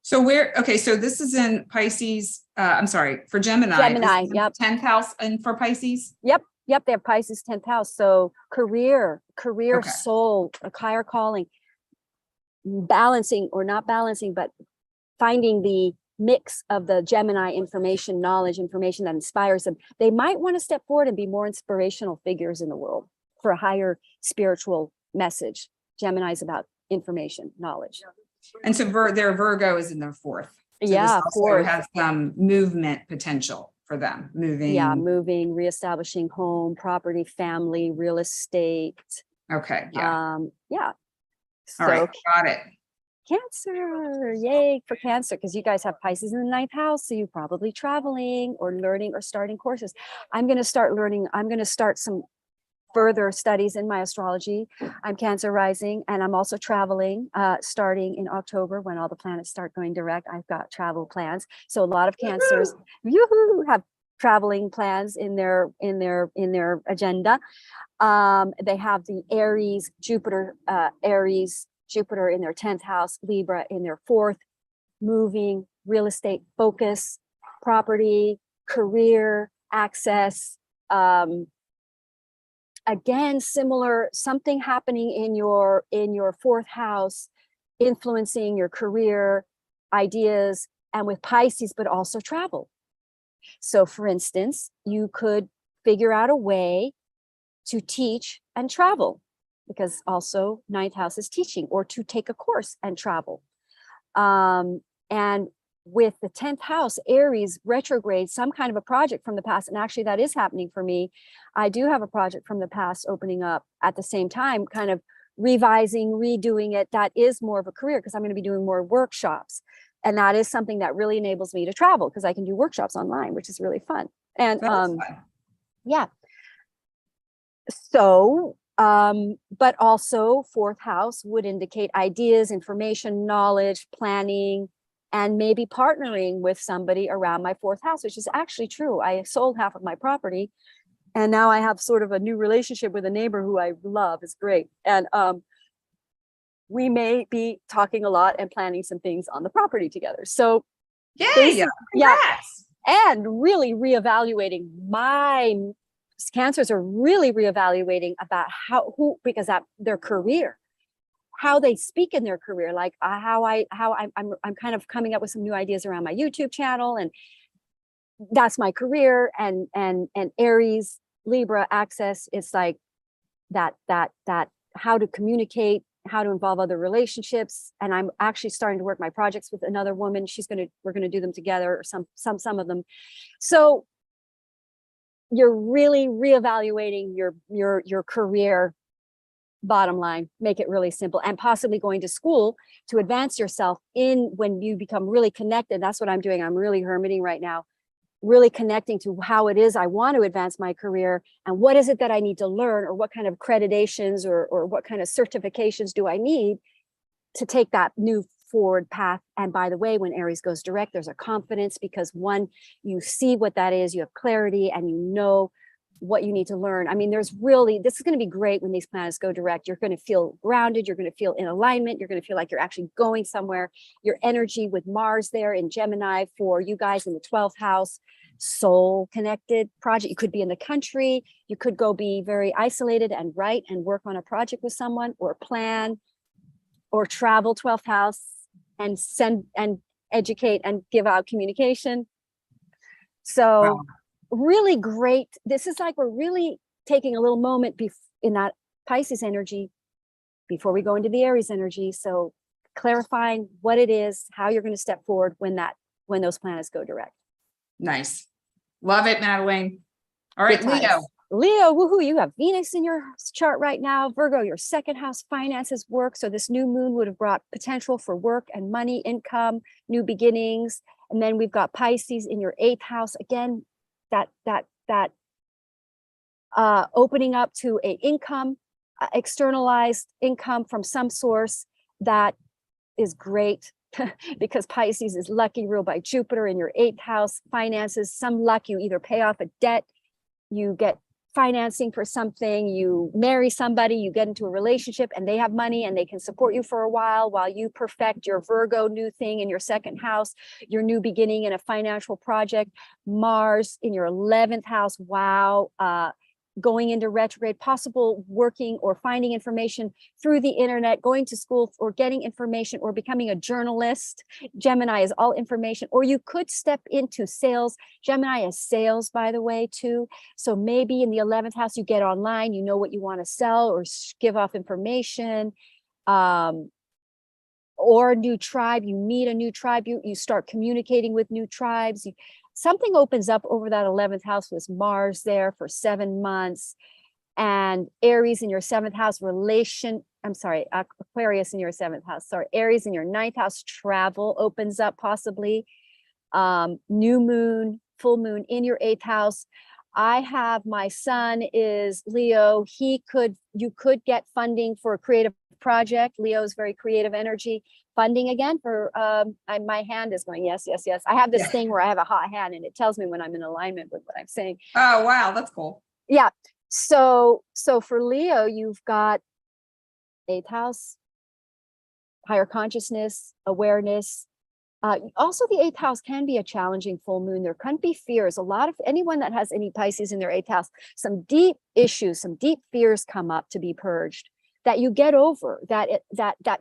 So so this is in Pisces, I'm sorry, for Gemini. Gemini, yep. 10th house and for Pisces? Yep, they have Pisces 10th house. So career, Okay. soul, a higher calling. Balancing or not balancing, but finding the mix of the Gemini information, knowledge, information that inspires them. They might want to step forward and be more inspirational figures in the world for a higher spiritual message. Gemini is about information, knowledge. And so their Virgo is in their fourth. So yeah, this also fourth. has some movement potential for them, moving. Yeah, moving, reestablishing home, property, family, real estate. Okay, yeah. So, all right, got it. Cancer, yay for Cancer, because you guys have Pisces in the 9th house, so you're probably traveling or learning or starting courses. I'm going to start learning. I'm going to start some further studies in my astrology. I'm Cancer rising, and I'm also traveling starting in October when all the planets start going direct. I've got travel plans. So a lot of Cancers have traveling plans in their agenda. They have the Aries, Jupiter in their 10th house, Libra in their 4th, moving, real estate focus, property, career, access. Again, similar, something happening in your 4th house, influencing your career, ideas, and with Pisces, but also travel. So for instance, you could figure out a way to teach and travel, because also 9th house is teaching, or to take a course and travel. And with the 10th house, Aries retrograde, some kind of a project from the past. And actually that is happening for me. I do have a project from the past opening up at the same time, kind of revising, redoing it. That is more of a career, because I'm going to be doing more workshops. And that is something that really enables me to travel, because I can do workshops online, which is really fun. And fun. Yeah. So, but also 4th house would indicate ideas, information, knowledge, planning, and maybe partnering with somebody around my fourth house, which is actually true. I sold half of my property, and now I have sort of a new relationship with a neighbor who I love. It's great. And we may be talking a lot and planning some things on the property together. So Yay! yeah, Congrats. and really reevaluating my cancers are really reevaluating about because their career, how they speak in their career, like I'm kind of coming up with some new ideas around my YouTube channel, and that's my career. And Aries, Libra access, it's like that how to communicate, how to involve other relationships. And I'm actually starting to work my projects with another woman. We're gonna do them together, or some of them. So you're really reevaluating your career. Bottom line, make it really simple, and possibly going to school to advance yourself when you become really connected. That's what I'm doing. I'm really hermiting right now, really connecting to how it is I want to advance my career, and what is it that I need to learn, or what kind of accreditations or what kind of certifications do I need to take that new forward path. And by the way, when Aries goes direct, there's a confidence, because one, you see what that is, you have clarity, and you know what you need to learn. I mean, this is going to be great when these planets go direct. You're going to feel grounded. You're going to feel in alignment. You're going to feel like you're actually going somewhere. Your energy with Mars there in Gemini for you guys in the 12th house, soul connected project. You could be in the country. You could go be very isolated and write and work on a project with someone, or plan, or travel 12th house and send and educate and give out communication. So Wow. really great. This is like, we're really taking a little moment in that Pisces energy before we go into the Aries energy. So clarifying what it is, how you're going to step forward when those planets go direct. Nice. Love it, Madelaine. All right, Leo, woohoo, you have Venus in your chart right now. Virgo, your second house, finances, work. So this new moon would have brought potential for work and money, income, new beginnings. And then we've got Pisces in your 8th house. Again, that opening up to a income, externalized income from some source. That is great because Pisces is lucky, ruled by Jupiter in your 8th house. Finances, some luck, you either pay off a debt, you get financing for something, you marry somebody, you get into a relationship, and they have money and they can support you for a while you perfect your Virgo new thing in your 2nd house, your new beginning in a financial project. Mars in your 11th house. Wow. Going into retrograde, possible working or finding information through the internet, going to school or getting information, or becoming a journalist. Gemini is all information. Or you could step into sales. Gemini is sales, by the way, too. So maybe in the 11th house, you get online, you know what you want to sell or give off information. Or a new tribe, you meet a new tribe, you start communicating with new tribes. Something opens up over that 11th house with Mars there for 7 months, and Aries in your 7th house, Aquarius in your 7th house, Aries in your 9th house, travel opens up possibly. New moon, full moon in your 8th house. I have, my son is Leo. You could get funding for a creative project. Leo's very creative energy. Funding again for, my hand is going, yes. I have this thing where I have a hot hand and it tells me when I'm in alignment with what I'm saying. Oh, wow. That's cool. Yeah. So for Leo, you've got 8th house, higher consciousness, awareness. Also, the 8th house can be a challenging full moon. There can be fears. Anyone that has any Pisces in their 8th house, some deep issues, some deep fears come up to be purged that you get over, that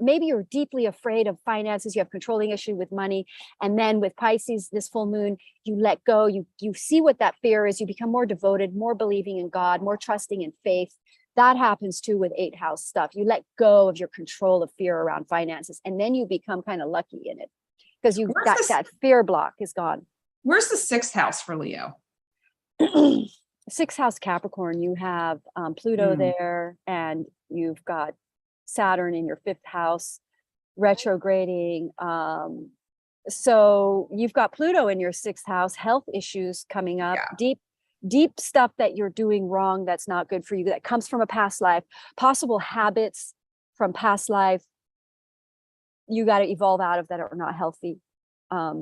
maybe you're deeply afraid of finances, you have controlling issue with money. And then with Pisces, this full moon, you let go, you see what that fear is, you become more devoted, more believing in God, more trusting in faith. That happens too with 8th house stuff. You let go of your control of fear around finances, and then you become kind of lucky in it because that fear block is gone. Where's the 6th house for Leo? 6th house Capricorn, you have Pluto there, and you've got Saturn in your 5th house retrograding. So you've got Pluto in your 6th house, health issues coming up, deep stuff that you're doing wrong that's not good for you, that comes from a past life, possible habits from past life you got to evolve out of that are not healthy. I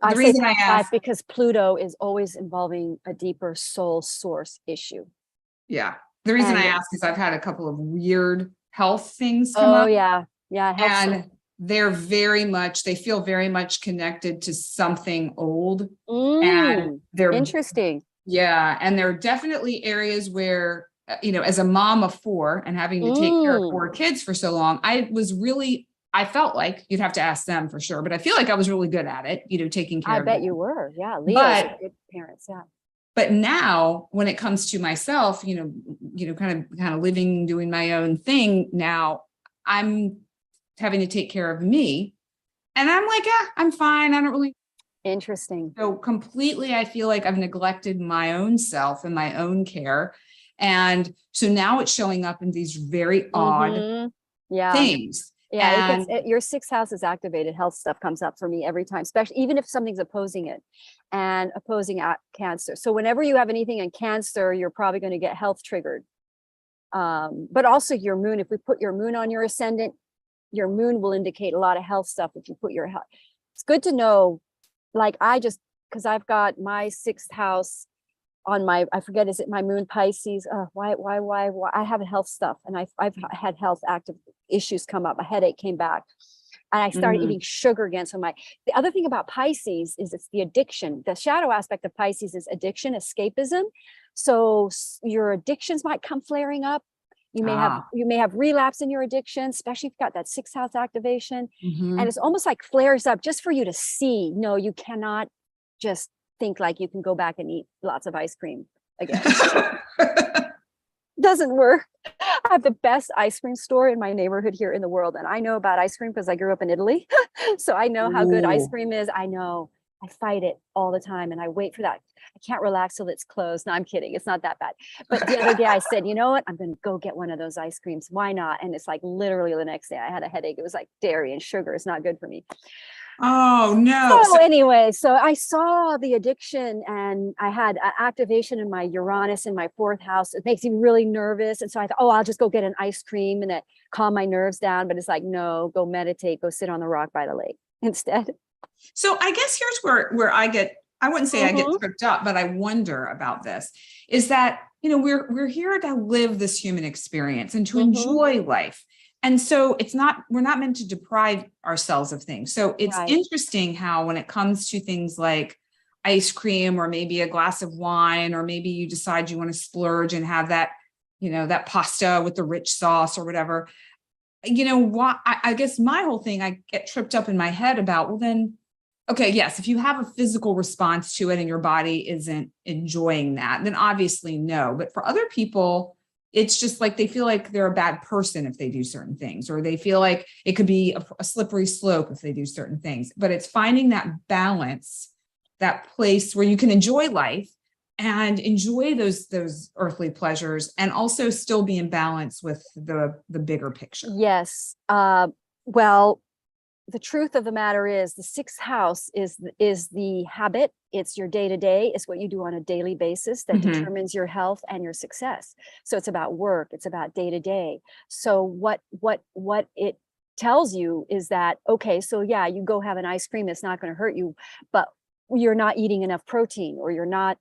The say reason I top five asked, because Pluto is always involving a deeper soul source issue. yeah, the reason I And ask is I've had a couple of weird health things come oh up, yeah, health stuff. and they feel very much connected to something old. And they're, Interesting. yeah, and there are definitely areas where, as a mom of four and having to take care of four kids for so long, I felt like, you'd have to ask them for sure, but I feel like I was really good at it, taking care I of bet them. you were. Yeah, Leos But are good parents. Yeah. but now when it comes to myself, kind of living, doing my own thing, now I'm having to take care of me. And I'm like, yeah, I'm fine. I don't really. Interesting. So completely, I feel like I've neglected my own self and my own care. And so now it's showing up in these very odd things. Yeah, And your sixth house is activated. Health stuff comes up for me every time, especially even if something's opposing it and opposing at Cancer. So whenever you have anything in Cancer, you're probably going to get health triggered. But also your moon, if we put your moon on your ascendant, your moon will indicate a lot of health stuff. If you put your health, it's good to know. Like because I've got my sixth house on my, I forget, is it my moon Pisces? Why? I have health stuff, and I've had health active issues come up. A headache came back, and I started eating sugar again. So the other thing about Pisces is it's the addiction. The shadow aspect of Pisces is addiction, escapism. So your addictions might come flaring up. You may have relapse in your addiction, especially if you've got that sixth house activation. And it's almost like flares up just for you to see. No, you cannot just think like you can go back and eat lots of ice cream again. Doesn't work. I have the best ice cream store in my neighborhood here in the world. And I know about ice cream because I grew up in Italy. So I know how good ice cream is. I know. I fight it all the time and I wait for that. I can't relax till it's closed. No, I'm kidding. It's not that bad. But the other day I said, you know what? I'm going to go get one of those ice creams. Why not? And it's like literally the next day I had a headache. It was like dairy and sugar is not good for me. Oh no. So anyway, so I saw the addiction and I had activation in my Uranus in my fourth house. It makes me really nervous. And so I thought, I'll just go get an ice cream and that calm my nerves down. But it's like, no, go meditate, go sit on the rock by the lake instead. So I guess here's where I wouldn't say I get tripped up, but I wonder about this, is that, we're here to live this human experience and to enjoy life. And so we're not meant to deprive ourselves of things. So it's interesting how when it comes to things like ice cream or maybe a glass of wine, or maybe you decide you want to splurge and have that, that pasta with the rich sauce or whatever, I guess my whole thing, I get tripped up in my head about, well then, okay, yes, if you have a physical response to it and your body isn't enjoying that, then obviously no. But for other people, it's just like they feel like they're a bad person if they do certain things, or they feel like it could be a slippery slope if they do certain things. But it's finding that balance, that place where you can enjoy life and enjoy those earthly pleasures and also still be in balance with the bigger picture. Yes. Well, the truth of the matter is the sixth house is the habit. It's your day-to-day. It's what you do on a daily basis that determines your health and your success. So it's about work. It's about day-to-day. So what it tells you is that, okay, so yeah, you go have an ice cream. It's not going to hurt you, but you're not eating enough protein, or you're not,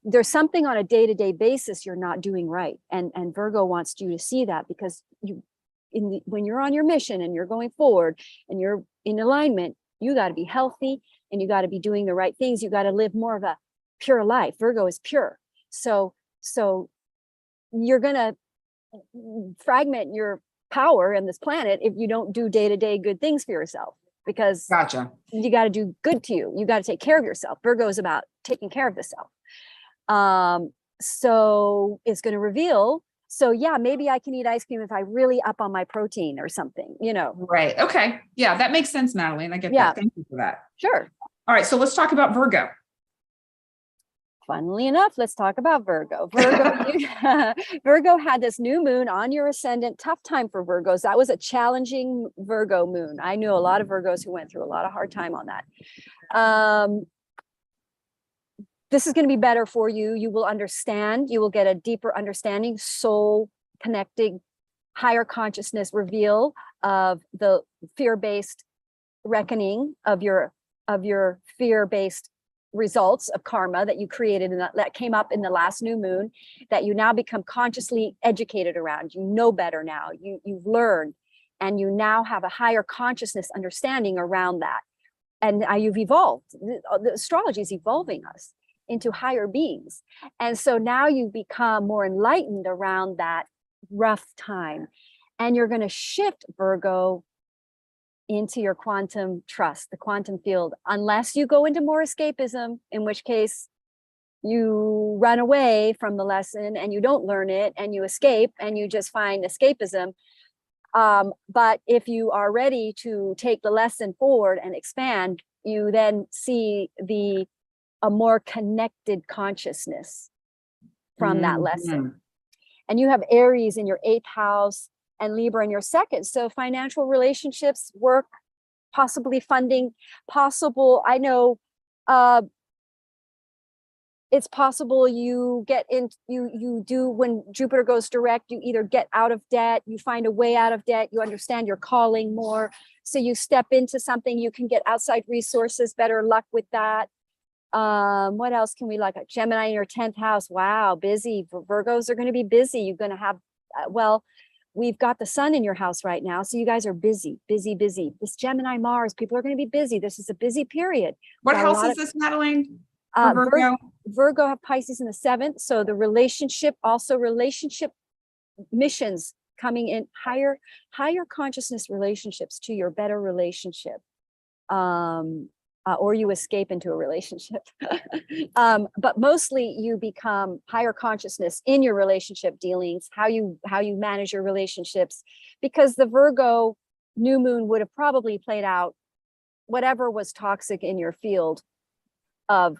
there's something on a day-to-day basis you're not doing right. And Virgo wants you to see that, because when you're on your mission and you're going forward and you're in alignment, you got to be healthy and you got to be doing the right things. You got to live more of a pure life. Virgo is pure. So you're going to fragment your power in this planet if you don't do day-to-day good things for yourself, because you got to do good to you. You got to take care of yourself. Virgo is about taking care of the self. So it's going to reveal. So yeah, maybe I can eat ice cream if I really up on my protein or something, Right. Okay. Yeah, that makes sense, Madelaine. I get that. Thank you for that. Sure. All right. So let's talk about Virgo. Funnily enough, let's talk about Virgo. Virgo had this new moon on your ascendant. Tough time for Virgos. That was a challenging Virgo moon. I knew a lot of Virgos who went through a lot of hard time on that. This is going to be better for you. You will understand. You will get a deeper understanding, soul connecting, higher consciousness reveal of the fear-based reckoning of your fear-based results of karma that you created and that came up in the last new moon, that you now become consciously educated around. You know better now. You've learned, and you now have a higher consciousness understanding around that. And you've evolved. The astrology is evolving us into higher beings. And so now you become more enlightened around that rough time. And you're going to shift, Virgo, into your quantum trust, the quantum field, unless you go into more escapism, in which case you run away from the lesson and you don't learn it and you escape and you just find escapism. But if you are ready to take the lesson forward and expand, you then see a more connected consciousness from that lesson. And you have Aries in your 8th house and Libra in your 2nd. So financial relationships, work, possibly funding, possible. I know it's possible you get in, you do, when Jupiter goes direct, you either get out of debt, you find a way out of debt, you understand your calling more. So you step into something, you can get outside resources, better luck with that. What else can we like? Gemini in your 10th house. Wow, busy. Virgos are going to be busy. You're going to have, well, we've got the sun in your house right now. So you guys are busy. This Gemini Mars, people are going to be busy. This is a busy period. What house is this, Madelaine? Virgo have Pisces in the 7th. So the relationship missions coming in, higher consciousness relationships to your better relationship. Or you escape into a relationship. But mostly you become higher consciousness in your relationship dealings, how you manage your relationships, because the Virgo new moon would have probably played out whatever was toxic in your field of,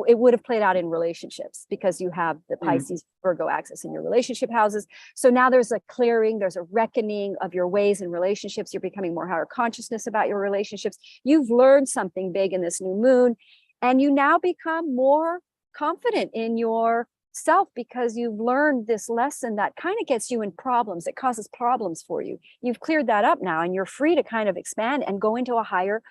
it would have played out in relationships because you have the Pisces Virgo axis in your relationship houses. So now there's a clearing, there's a reckoning of your ways in relationships. You're becoming more higher consciousness about your relationships. You've learned something big in this new moon, and you now become more confident in yourself because you've learned this lesson that kind of gets you in problems. It causes problems for you. You've cleared that up now, and you're free to kind of expand and go into a higher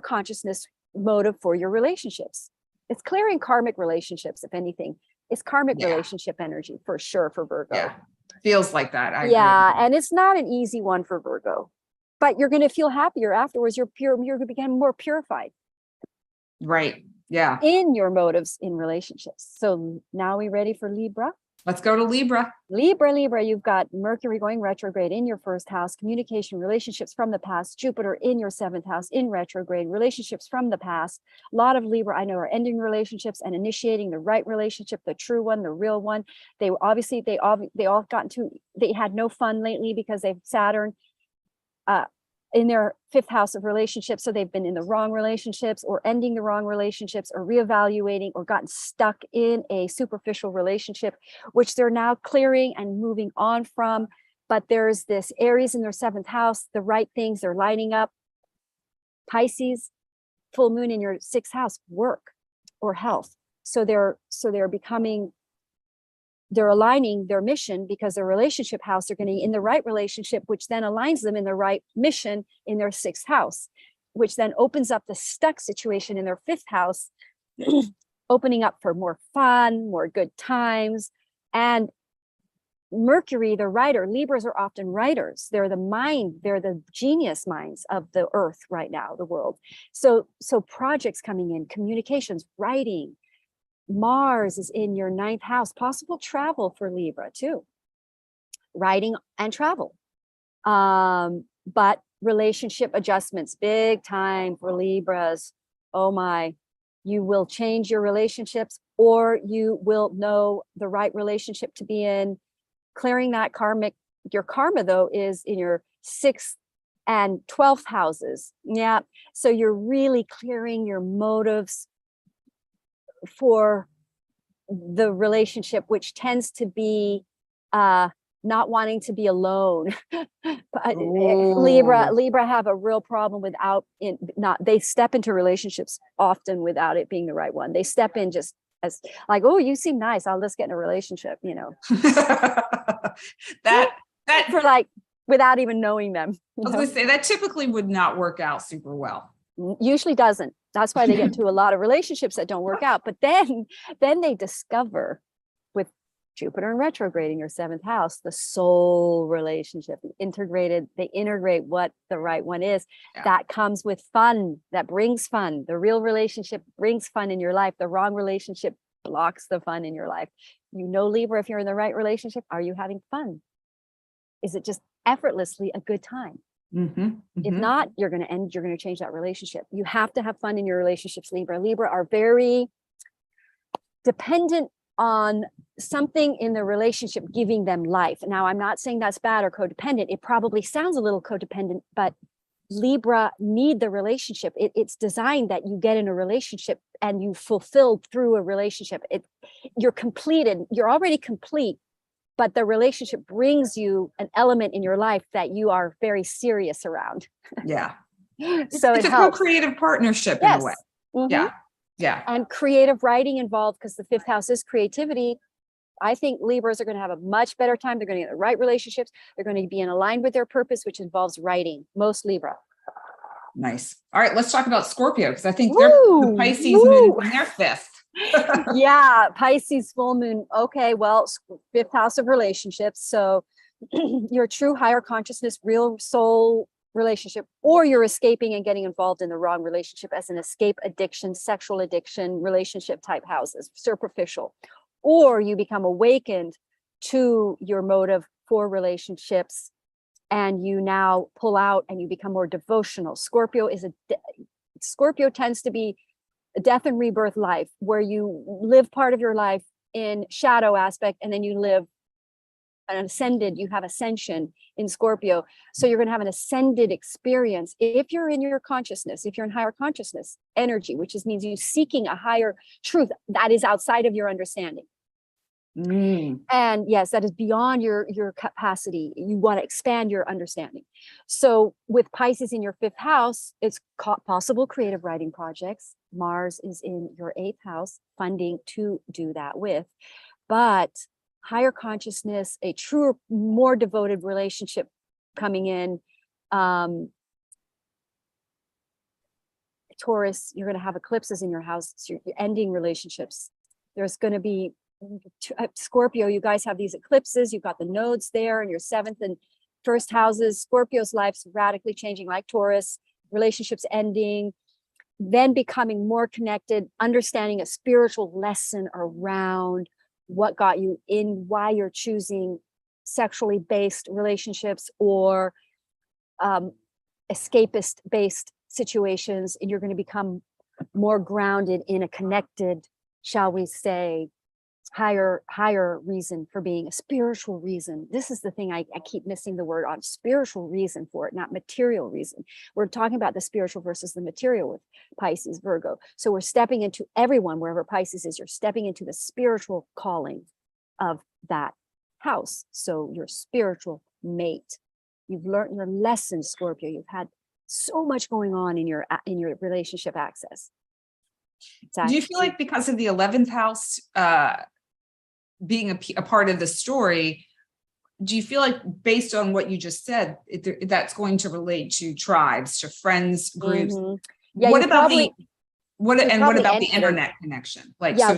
consciousness motive for your relationships. It's clearing karmic relationships, if anything. It's karmic relationship energy for sure for Virgo. Yeah, feels like that. I agree. And it's not an easy one for Virgo, but you're going to feel happier afterwards. You're going to become more purified. Right. Yeah. In your motives in relationships. So now we ready for Libra? Let's go to Libra. Libra, you've got Mercury going retrograde in your 1st house, communication, relationships from the past, Jupiter in your 7th house in retrograde, relationships from the past. A lot of Libra I know are ending relationships and initiating the right relationship, the true one, the real one. They had no fun lately because they've Saturn in their 5th house of relationships. So they've been in the wrong relationships or ending the wrong relationships or reevaluating or gotten stuck in a superficial relationship, which they're now clearing and moving on from. But there's this Aries in their 7th house, the right things, they're lining up. Pisces, full moon in your 6th house, work or health. So they're aligning their mission because their relationship house, they're going to be in the right relationship, which then aligns them in the right mission in their 6th house, which then opens up the stuck situation in their 5th house, opening up for more fun, more good times. And Mercury, the writer, Libras are often writers. They're the mind, they're the genius minds of the earth right now, the world. So projects coming in, communications, writing. Mars is in your 9th house, possible travel for Libra too, writing and travel. But relationship adjustments, big time for Libras. Oh my, you will change your relationships or you will know the right relationship to be in. Clearing that your karma though is in your 6th and 12th houses. Yeah, so you're really clearing your motives for the relationship, which tends to be not wanting to be alone. But Libra have a real problem they step into relationships often without it being the right one. They step in just as like, oh, you seem nice, let's get in a relationship, that for like without even knowing them. I was going to say that typically would not work out super well. Usually doesn't. That's why they get into a lot of relationships that don't work out. But then they discover, with Jupiter in retrograde in your 7th house, the soul relationship, they integrate what the right one is. Yeah. That comes with fun, that brings fun. The real relationship brings fun in your life. The wrong relationship blocks the fun in your life. You know, Libra, if you're in the right relationship, are you having fun? Is it just effortlessly a good time? If not, you're going to change that relationship. You have to have fun in your relationships, Libra. Libra are very dependent on something in the relationship giving them life. Now, I'm not saying that's bad or codependent. It probably sounds a little codependent, but Libra need the relationship. It's designed that you get in a relationship and you fulfilled through a relationship. You're completed. You're already complete, but the relationship brings you an element in your life that you are very serious around. Yeah. So it's a co-creative partnership in a way. Yeah. Yeah. And creative writing involved, because the 5th house is creativity. I think Libras are going to have a much better time. They're going to get the right relationships. They're going to be in aligned with their purpose, which involves writing. Most Libra. Nice. All right, let's talk about Scorpio, because I think they're the Pisces moon in their 5th. Yeah, Pisces full moon. Okay, well, 5th house of relationships. So your true higher consciousness, real soul relationship, or you're escaping and getting involved in the wrong relationship as an escape addiction, sexual addiction, relationship type houses, superficial, or you become awakened to your motive for relationships and you now pull out and you become more devotional. Scorpio tends to be a death and rebirth life, where you live part of your life in shadow aspect and then you live you have ascension in Scorpio. So you're going to have an ascended experience if you're in your consciousness, if you're in higher consciousness energy, which means you seeking a higher truth that is outside of your understanding. And yes, that is beyond your capacity. You want to expand your understanding. So with Pisces in your 5th house, it's possible creative writing projects. Mars is in your 8th house, funding to do that with. But higher consciousness, a truer, more devoted relationship coming in. Taurus, you're going to have eclipses in your house. So you're ending relationships. There's going to be Scorpio, you guys have these eclipses. You've got the nodes there in your 7th and 1st houses. Scorpio's life's radically changing, like Taurus, relationships ending, then becoming more connected, understanding a spiritual lesson around what got you in, why you're choosing sexually based relationships or escapist based situations. And you're going to become more grounded in a connected, shall we say, higher reason for being, a spiritual reason. This is the thing I keep missing the word on, spiritual reason for it, not material reason. We're talking about the spiritual versus the material with Pisces, Virgo. So we're stepping into everyone, wherever Pisces is, you're stepping into the spiritual calling of that house. So your spiritual mate. You've learned your lesson, Scorpio. You've had so much going on in your relationship access. Do you feel like because of the 11th house being a part of the story, do you feel like, based on what you just said, that's going to relate to tribes, to friends, groups? Yeah, what about the internet connection?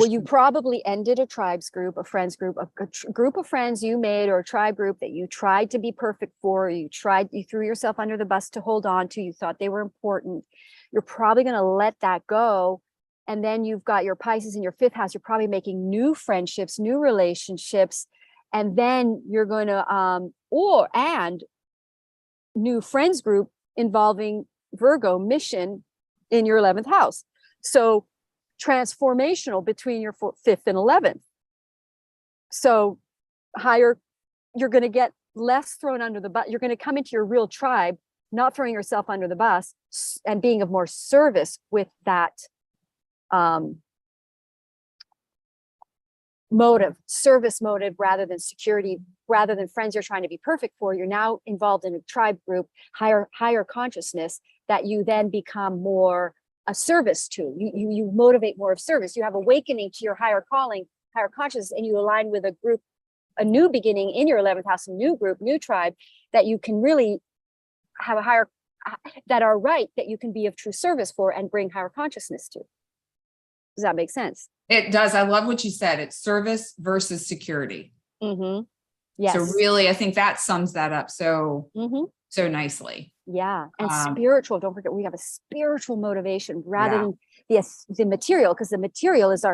You probably ended a tribes group, a friends group, a group of friends you made, or a tribe group that you tried to be perfect for. You threw yourself under the bus to hold on to. You thought they were important. You're probably going to let that go. And then you've got your Pisces in your 5th house. You're probably making new friendships, new relationships. And then you're going to, and new friends group involving Virgo mission in your 11th house. So transformational between your 5th and 11th. So higher, you're going to get less thrown under the bus. You're going to come into your real tribe, not throwing yourself under the bus, and being of more service with that service motive, rather than security, rather than friends you're trying to be perfect for. You're now involved in a tribe group, higher consciousness, that you then become more a service to. You motivate more of service. You have awakening to your higher calling, higher consciousness, and you align with a group, a new beginning in your 11th house, a new group, new tribe, that you can really have a higher, that are right, that you can be of true service for and bring higher consciousness to. Does that make sense? It does. I love what you said. It's service versus security. Mm-hmm. Yes. So really, I think that sums that up so nicely. Yeah. And spiritual, don't forget, we have a spiritual motivation rather than the material, because the material is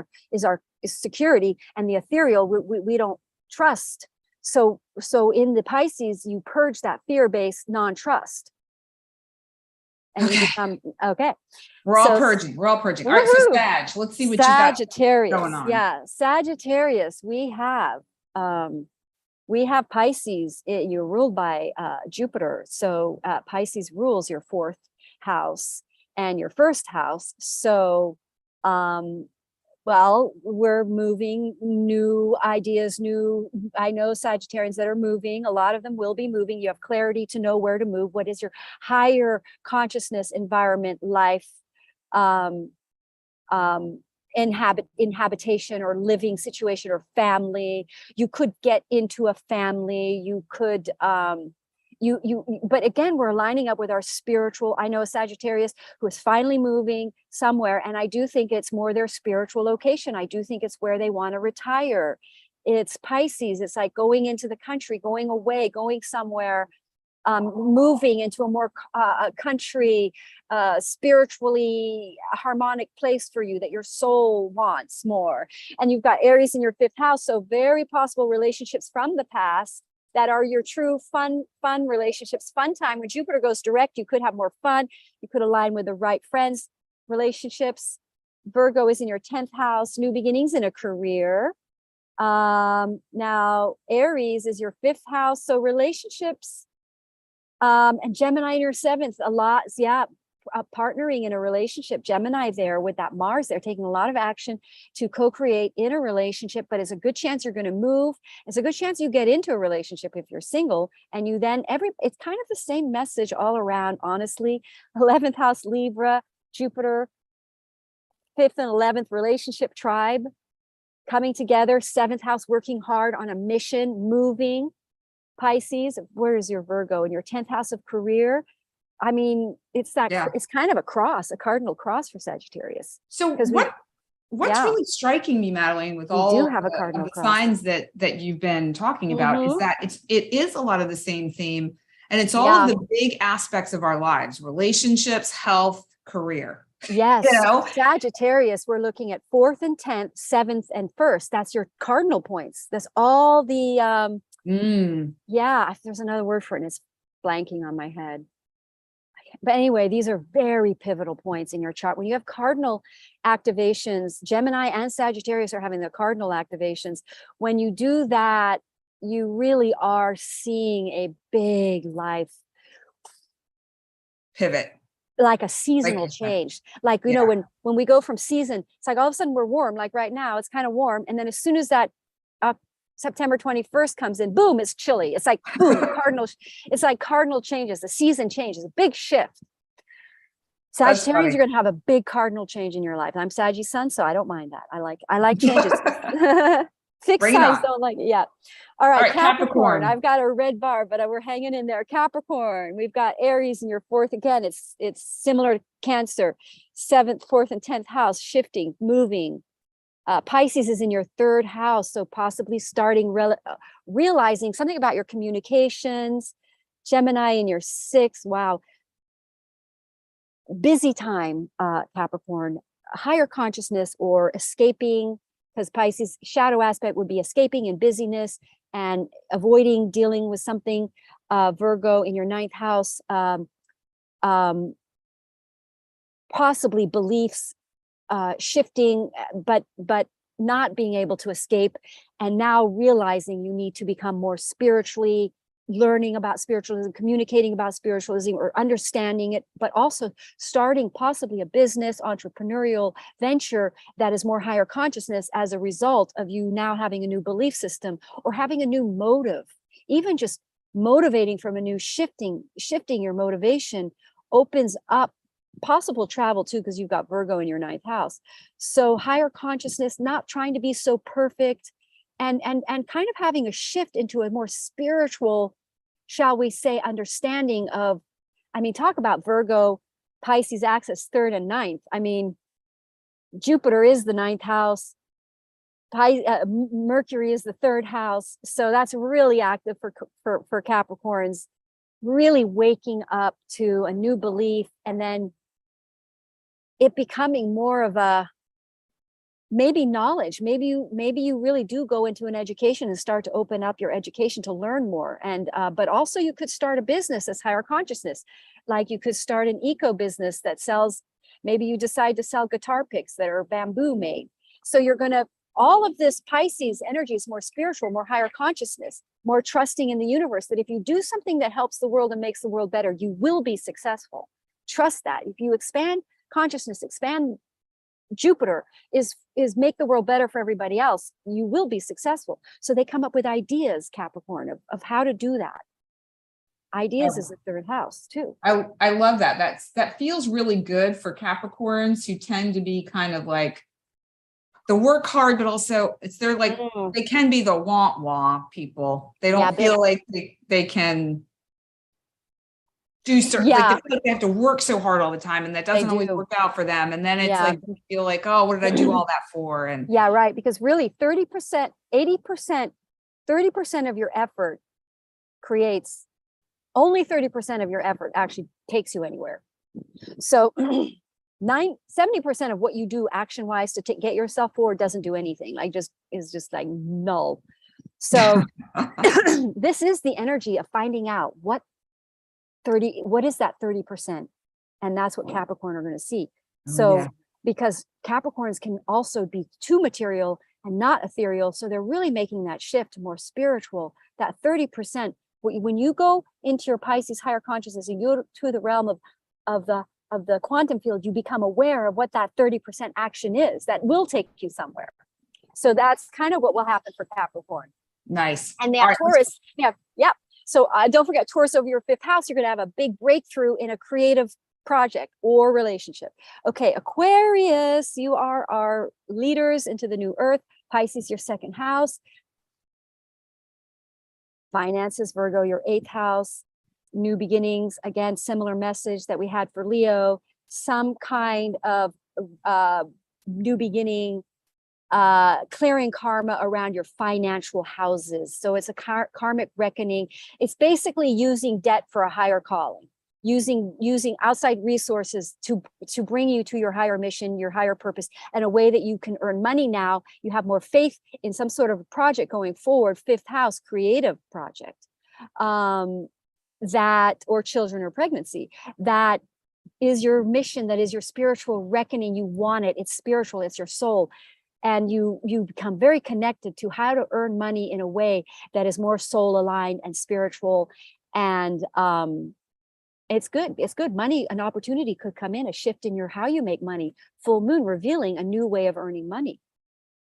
security, and the ethereal we don't trust. So in the Pisces, you purge that fear-based non-trust. And you become We're all purging. All right, so Sag, let's see what Sagittarius, you got going on. Yeah, Sagittarius, we have Pisces. You're ruled by Jupiter. So Pisces rules your 4th house and your 1st house. So, well, we're moving, new ideas, I know Sagittarians that are moving. A lot of them will be moving. You have clarity to know where to move. What is your higher consciousness environment, life, inhabitation or living situation or family. You could get into a family. You could, but again, we're lining up with our spiritual. I know a Sagittarius who is finally moving somewhere, and I do think it's more their spiritual location. I do think it's where they want to retire. It's Pisces. It's like going into the country, going away, going somewhere, moving into a more country, spiritually harmonic place for you that your soul wants more. And you've got Aries in your 5th house, so very possible relationships from the past that are your true fun relationships, fun time. When Jupiter goes direct, you could have more fun. You could align with the right friends, relationships. Virgo is in your 10th house, new beginnings in a career. Now Aries is your 5th house, so relationships. And Gemini in your 7th, a lot, partnering in a relationship. Gemini there with that Mars, they're taking a lot of action to co-create in a relationship, but it's a good chance you're going to move. It's a good chance you get into a relationship if you're single, and you then it's kind of the same message all around, honestly. 11th house, Libra, Jupiter, 5th and 11th relationship tribe coming together. 7th house, working hard on a mission, moving. Pisces, where is your Virgo? In your 10th house of career. I mean, it's kind of a cardinal cross for Sagittarius. So what's really striking me, Madelaine, with all do have a cardinal the signs that you've been talking about is that it is a lot of the same theme, and it's all of the big aspects of our lives: relationships, health, career. Yes. Sagittarius, we're looking at 4th and 10th, 7th and 1st. That's your cardinal points. That's all the there's another word for it, and it's blanking on my head. But anyway, these are very pivotal points in your chart. When you have cardinal activations, Gemini and Sagittarius are having the cardinal activations. When you do that, you really are seeing a big life pivot, like a seasonal change. Like, you know, when we go from season, it's like all of a sudden we're warm. Like right now, it's kind of warm. And then as soon as that September 21st comes in, boom, it's chilly. It's like, boom, it's like cardinal changes. The season changes, a big shift. Sagittarius, you're going to have a big cardinal change in your life. And I'm Sagittarius sun, so I don't mind that. I like changes. Fixed signs don't like it. Yeah. All right, Capricorn. I've got a red bar, but we're hanging in there. Capricorn. We've got Aries in your 4th. Again, it's similar to Cancer. 7th, 4th, and 10th house, shifting, moving. Pisces is in your 3rd house, so possibly starting realizing something about your communications. Gemini in your 6th. Wow. Busy time, Capricorn. Higher consciousness or escaping, because Pisces shadow aspect would be escaping and busyness and avoiding dealing with something. Virgo in your 9th house, possibly beliefs shifting, but not being able to escape, and now realizing you need to become more spiritually, learning about spiritualism, communicating about spiritualism, or understanding it, but also starting possibly a business, entrepreneurial venture that is more higher consciousness as a result of you now having a new belief system or having a new motive. Even just motivating from a new shifting your motivation opens up possible travel too, because you've got Virgo in your 9th house. So higher consciousness, not trying to be so perfect, and kind of having a shift into a more spiritual, shall we say, understanding of, I mean, talk about Virgo, Pisces axis, 3rd and 9th. I mean, Jupiter is the 9th house. Mercury is the 3rd house. So that's really active for Capricorns, really waking up to a new belief, and then it becoming more of a maybe knowledge. Maybe you really do go into an education and start to open up your education to learn more. And but also you could start a business that's higher consciousness. Like you could start an eco business that sells, maybe you decide to sell guitar picks that are bamboo made. So you're going to, all of this Pisces energy is more spiritual, more higher consciousness, more trusting in the universe, that if you do something that helps the world and makes the world better, you will be successful. Trust that. If you expand consciousness, expand Jupiter, is make the world better for everybody else, you will be successful. So they come up with ideas, Capricorn, of how to do that. Ideas is the 3rd house too. I love that. That feels really good for Capricorns, who tend to be kind of like the work hard, but also they're like, they can be the wah people. They don't feel like they can do certain, like they feel like they have to work so hard all the time, and that doesn't always work out for them. And then it's like, you feel like, oh, what did I do all that for? And right. Because really 30%, 80%, 30% of your effort creates, only 30% of your effort actually takes you anywhere. So 70% of what you do action wise to get yourself forward doesn't do anything, like is just like null. So this is the energy of finding out what is that 30%? And that's what Capricorn are going to see. So because Capricorns can also be too material and not ethereal. So they're really making that shift to more spiritual, that 30%. When you go into your Pisces higher consciousness and you go to the realm of the quantum field, you become aware of what that 30% action is that will take you somewhere. So that's kind of what will happen for Capricorn. Nice. And that Taurus, So don't forget, Taurus over your 5th house, you're going to have a big breakthrough in a creative project or relationship. Okay, Aquarius, you are our leaders into the new earth. Pisces, your 2nd house. Finances, Virgo, your 8th house. New beginnings, again, similar message that we had for Leo. Some kind of new beginning, clearing karma around your financial houses. So it's a karmic reckoning. It's basically using debt for a higher calling, using outside resources to bring you to your higher mission, your higher purpose, and a way that you can earn money now. You have more faith in some sort of project going forward. 5th house, creative project, that, or children or pregnancy, that is your mission, that is your spiritual reckoning. You want it. It's spiritual. It's your soul. And you become very connected to how to earn money in a way that is more soul aligned and spiritual. And it's good. It's good. Money, an opportunity could come in, a shift in your how you make money. Full moon revealing a new way of earning money.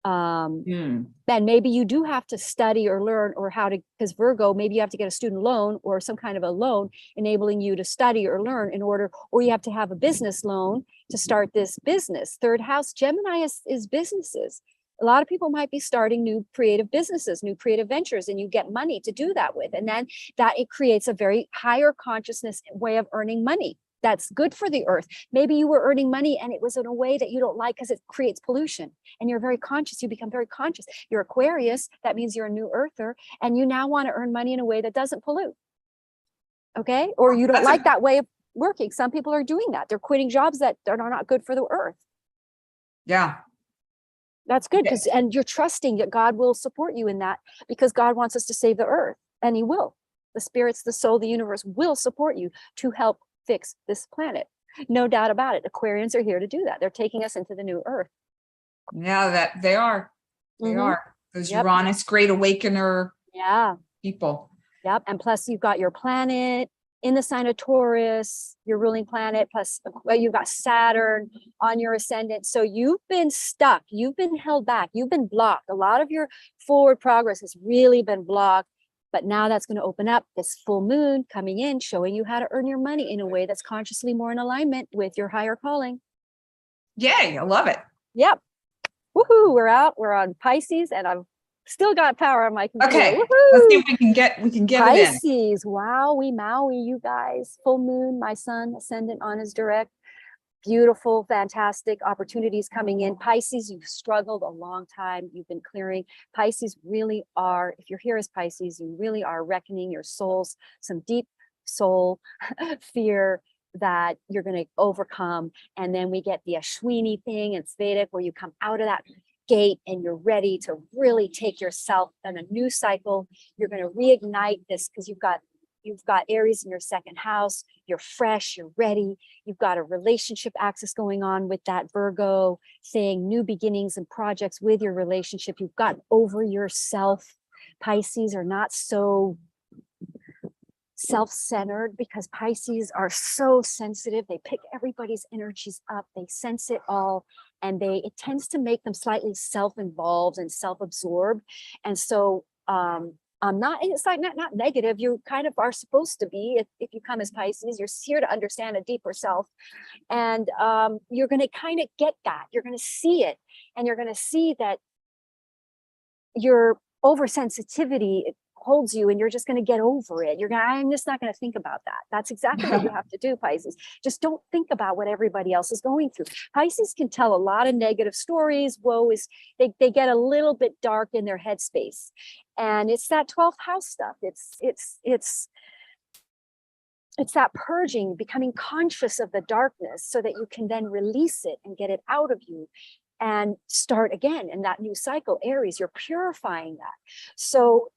Then maybe you do have to study or learn, or how to, because Virgo, maybe you have to get a student loan or some kind of a loan enabling you to study or learn in order, or you have to have a business loan to start this business. 3rd house, Gemini is businesses. A lot of people might be starting new creative businesses, new creative ventures, and you get money to do that with. And then that it creates a very higher consciousness way of earning money. That's good for the earth. Maybe you were earning money and it was in a way that you don't like because it creates pollution, and you're very conscious. You become very conscious. You're Aquarius. That means you're a new earther, and you now want to earn money in a way that doesn't pollute. Okay. Or you don't like that way of working. Some people are doing that. They're quitting jobs that are not good for the earth. Yeah. That's good, because, and you're trusting that God will support you in that, because God wants us to save the earth, and he will. The spirits, the soul, the universe will support you to help fix this planet. No doubt about it. Aquarians are here to do that. They're taking us into the new earth. Yeah, that they are. They are. Those Uranus great awakener people. Yep. And plus you've got your planet in the sign of Taurus, your ruling planet, plus you've got Saturn on your ascendant. So you've been stuck. You've been held back. You've been blocked. A lot of your forward progress has really been blocked. But now that's going to open up, this full moon coming in, showing you how to earn your money in a way that's consciously more in alignment with your higher calling. Yay, I love it. Yep. Woohoo, we're out. We're on Pisces, and Still got power on my computer. Okay, let's see Woohoo! if we can get it in. Pisces, wowie, Maui, you guys. Full moon, my sun, ascendant on his direct. Beautiful, fantastic opportunities coming in. Pisces, you've struggled a long time. You've been clearing. Pisces really are, if you're here as Pisces, you really are reckoning your souls, some deep soul fear that you're going to overcome. And then we get the Ashwini thing in Vedic, where you come out of that gate and you're ready to really take yourself on a new cycle. You're going to reignite this because you've got Aries in your second house. You're fresh, you're ready. You've got a relationship axis going on with that Virgo thing, new beginnings and projects with your relationship. You've gotten over yourself. Pisces are not so self-centered because Pisces are so sensitive. They pick everybody's energies up. They sense it all. And it tends to make them slightly self-involved and self-absorbed. And so, it's like not negative. You kind of are supposed to be, if you come as Pisces, you're here to understand a deeper self. And you're going to kind of get that. You're going to see it. And you're going to see that your oversensitivity holds you, and you're just going to get over it. I'm just not going to think about that. That's exactly what you have to do, Pisces. Just don't think about what everybody else is going through. Pisces can tell a lot of negative stories. They get a little bit dark in their headspace. And it's that 12th house stuff. It's that purging, becoming conscious of the darkness so that you can then release it and get it out of you and start again in that new cycle. Aries, you're purifying that. So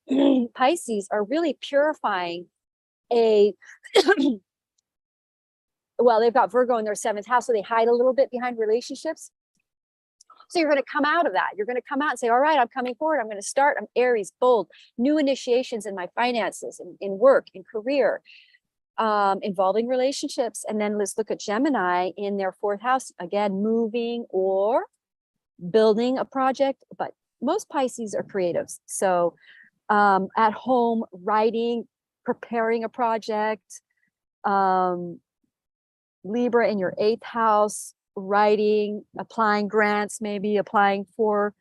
Pisces are really purifying well, they've got Virgo in their 7th house, so they hide a little bit behind relationships. So you're going to come out of that. You're going to come out and say, all right, I'm coming forward. I'm going to start. I'm Aries, bold, new initiations in my finances, in work, in career, involving relationships. And then let's look at Gemini in their 4th house, again, moving or building a project. But most Pisces are creatives. So at home, writing, preparing a project, Libra in your 8th house, writing, applying grants, maybe applying for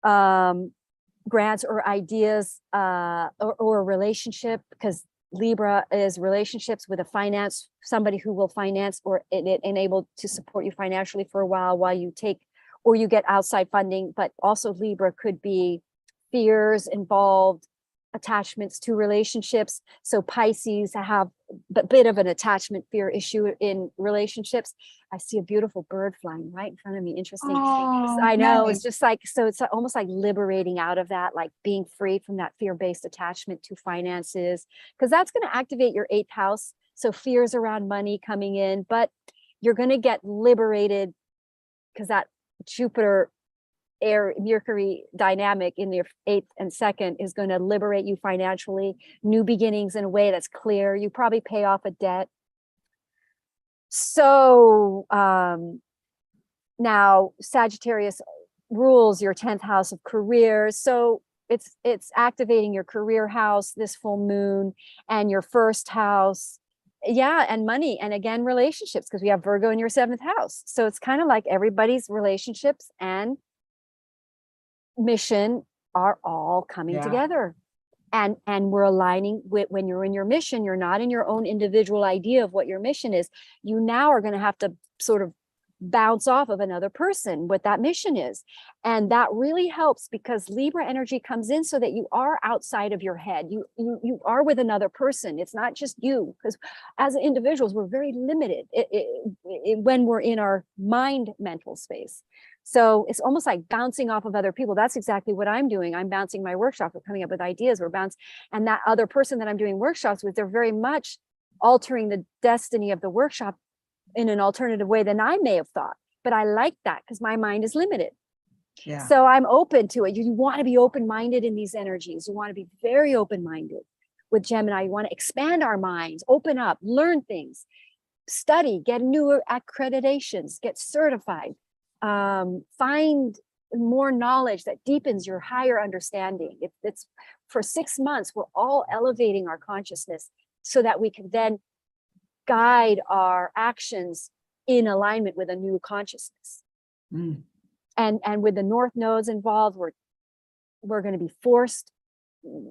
grants or ideas, or a relationship, because Libra is relationships with somebody who will finance or enable to support you financially for a while you take, or you get outside funding. But also Libra could be fears involved, attachments to relationships. So Pisces have a bit of an attachment fear issue in relationships. I see a beautiful bird flying right in front of me. Interesting. Oh, I know. nice. It's just like, so it's almost like liberating out of that, like being free from that fear-based attachment to finances, because that's going to activate your 8th house. So fears around money coming in, but you're going to get liberated because that Jupiter Mercury dynamic in your 8th and 2nd is going to liberate you financially, new beginnings in a way that's clear. You probably pay off a debt. So now Sagittarius rules your 10th house of career. So it's activating your career house, this full moon, and your 1st house. Yeah, and money, and again, relationships, because we have Virgo in your 7th house. So it's kind of like everybody's relationships and mission are all coming together, and we're aligning with, when you're in your mission, you're not in your own individual idea of what your mission is. You now are going to have to sort of bounce off of another person what that mission is, and that really helps because Libra energy comes in so that you are outside of your head. You are with another person. It's not just you, because as individuals we're very limited when we're in our mind mental space. So it's almost like bouncing off of other people. That's exactly what I'm doing. I'm bouncing my workshop. We're coming up with ideas. And that other person that I'm doing workshops with, they're very much altering the destiny of the workshop in an alternative way than I may have thought. But I like that because my mind is limited. Yeah. So I'm open to it. You want to be open-minded in these energies. You want to be very open-minded with Gemini. You want to expand our minds, open up, learn things, study, get new accreditations, get certified. Find more knowledge that deepens your higher understanding. It's for 6 months, we're all elevating our consciousness so that we can then guide our actions in alignment with a new consciousness. And with the North nodes involved, we're we're going to be forced.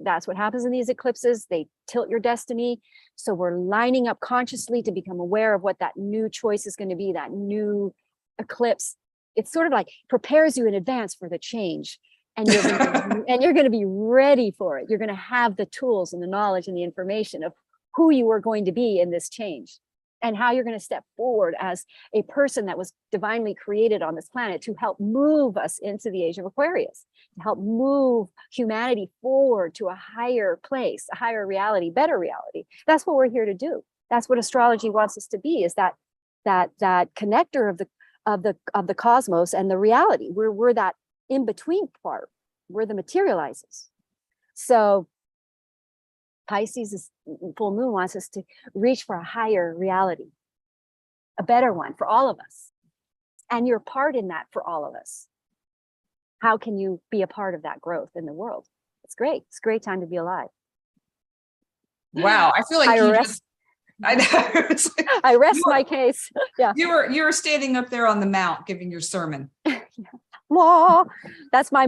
That's what happens in these eclipses. They tilt your destiny. So we're lining up consciously to become aware of what that new choice is going to be, that new eclipse. It's sort of like prepares you in advance for the change. And you're going to be ready for it. You're going to have the tools and the knowledge and the information of who you are going to be in this change and how you're going to step forward as a person that was divinely created on this planet to help move us into the age of Aquarius, to help move humanity forward to a higher place, a higher reality, better reality. That's what we're here to do. That's what astrology wants us to be, is that connector of the cosmos and the reality. We're that in-between part. We're the materializers. So Pisces' full moon wants us to reach for a higher reality, a better one for all of us. And you're part in that for all of us. How can you be a part of that growth in the world? It's great. It's a great time to be alive. Wow. I feel like I know. I rest my case. Yeah. You were standing up there on the mount giving your sermon. Law. That's my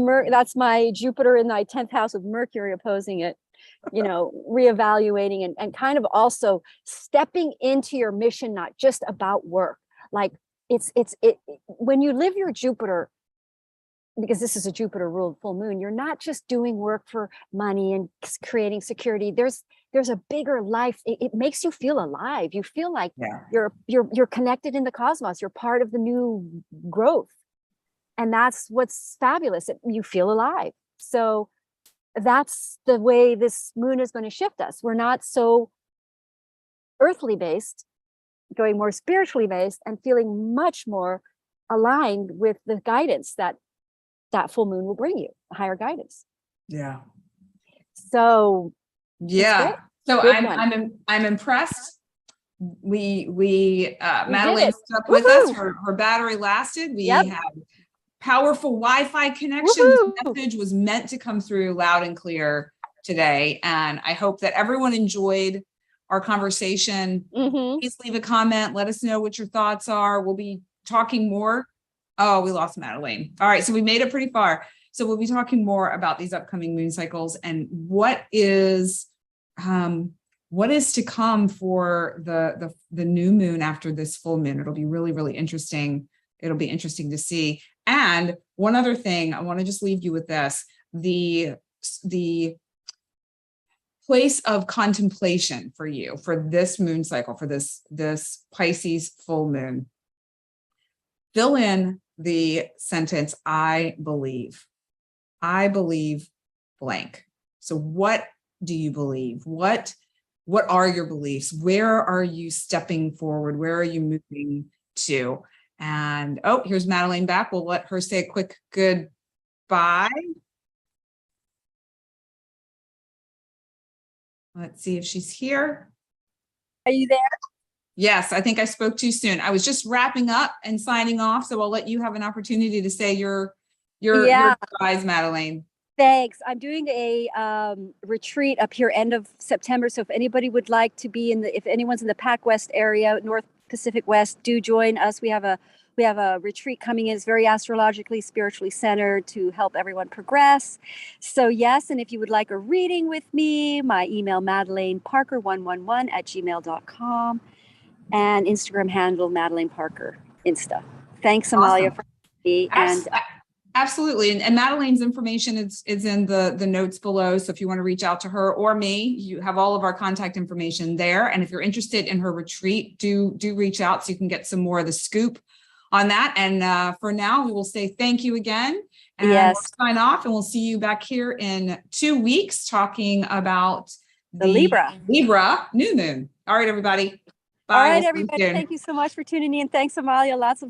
Jupiter in my 10th house of Mercury opposing it, reevaluating and kind of also stepping into your mission, not just about work. Like it's when you live your Jupiter, because this is a Jupiter ruled full moon, you're not just doing work for money and creating security. There's a bigger life. It makes you feel alive. You feel like you're connected in the cosmos. You're part of the new growth. And that's what's fabulous. You feel alive. So that's the way this moon is going to shift us. We're not so earthly based, going more spiritually based and feeling much more aligned with the guidance that full moon will bring you, a higher guidance. Yeah. So yeah. So I'm impressed. Madelaine stuck with us. Her battery lasted. We had powerful Wi-Fi connection. This message was meant to come through loud and clear today. And I hope that everyone enjoyed our conversation. Please leave a comment. Let us know what your thoughts are. We'll be talking more. Oh, we lost Madelaine. All right. So we made it pretty far. So we'll be talking more about these upcoming moon cycles and what is to come for the new moon after this full moon. It'll be really, really interesting. It'll be interesting to see. And one other thing, I want to just leave you with this, the place of contemplation for you, for this moon cycle, for this Pisces full moon. Fill in the sentence, I believe blank. So what do you believe? What are your beliefs? Where are you stepping forward? Where are you moving to? And here's Madelaine back. We'll let her say a quick goodbye. Let's see if she's here. Are you there? Yes, I think I spoke too soon. I was just wrapping up and signing off, so I'll let you have an opportunity to say your goodbyes, Madelaine. Thanks. I'm doing a retreat up here end of September. So if anybody would like to be if anyone's in the Pac West area, North Pacific West, do join us. We have a retreat coming in. It's very astrologically, spiritually centered to help everyone progress. So yes, and if you would like a reading with me, my email MadelaineParker111@gmail.com and Instagram handle MadelaineParkerInsta. Thanks, Amalia, for me. And absolutely. And Madelaine's information is in the notes below. So if you want to reach out to her or me, you have all of our contact information there. And if you're interested in her retreat, do reach out so you can get some more of the scoop on that. And for now, we will say thank you again. And we'll sign off, and we'll see you back here in 2 weeks talking about the Libra new moon. All right, everybody. Bye. All right, everybody. Thank you so much for tuning in. Thanks, Amalia. Lots of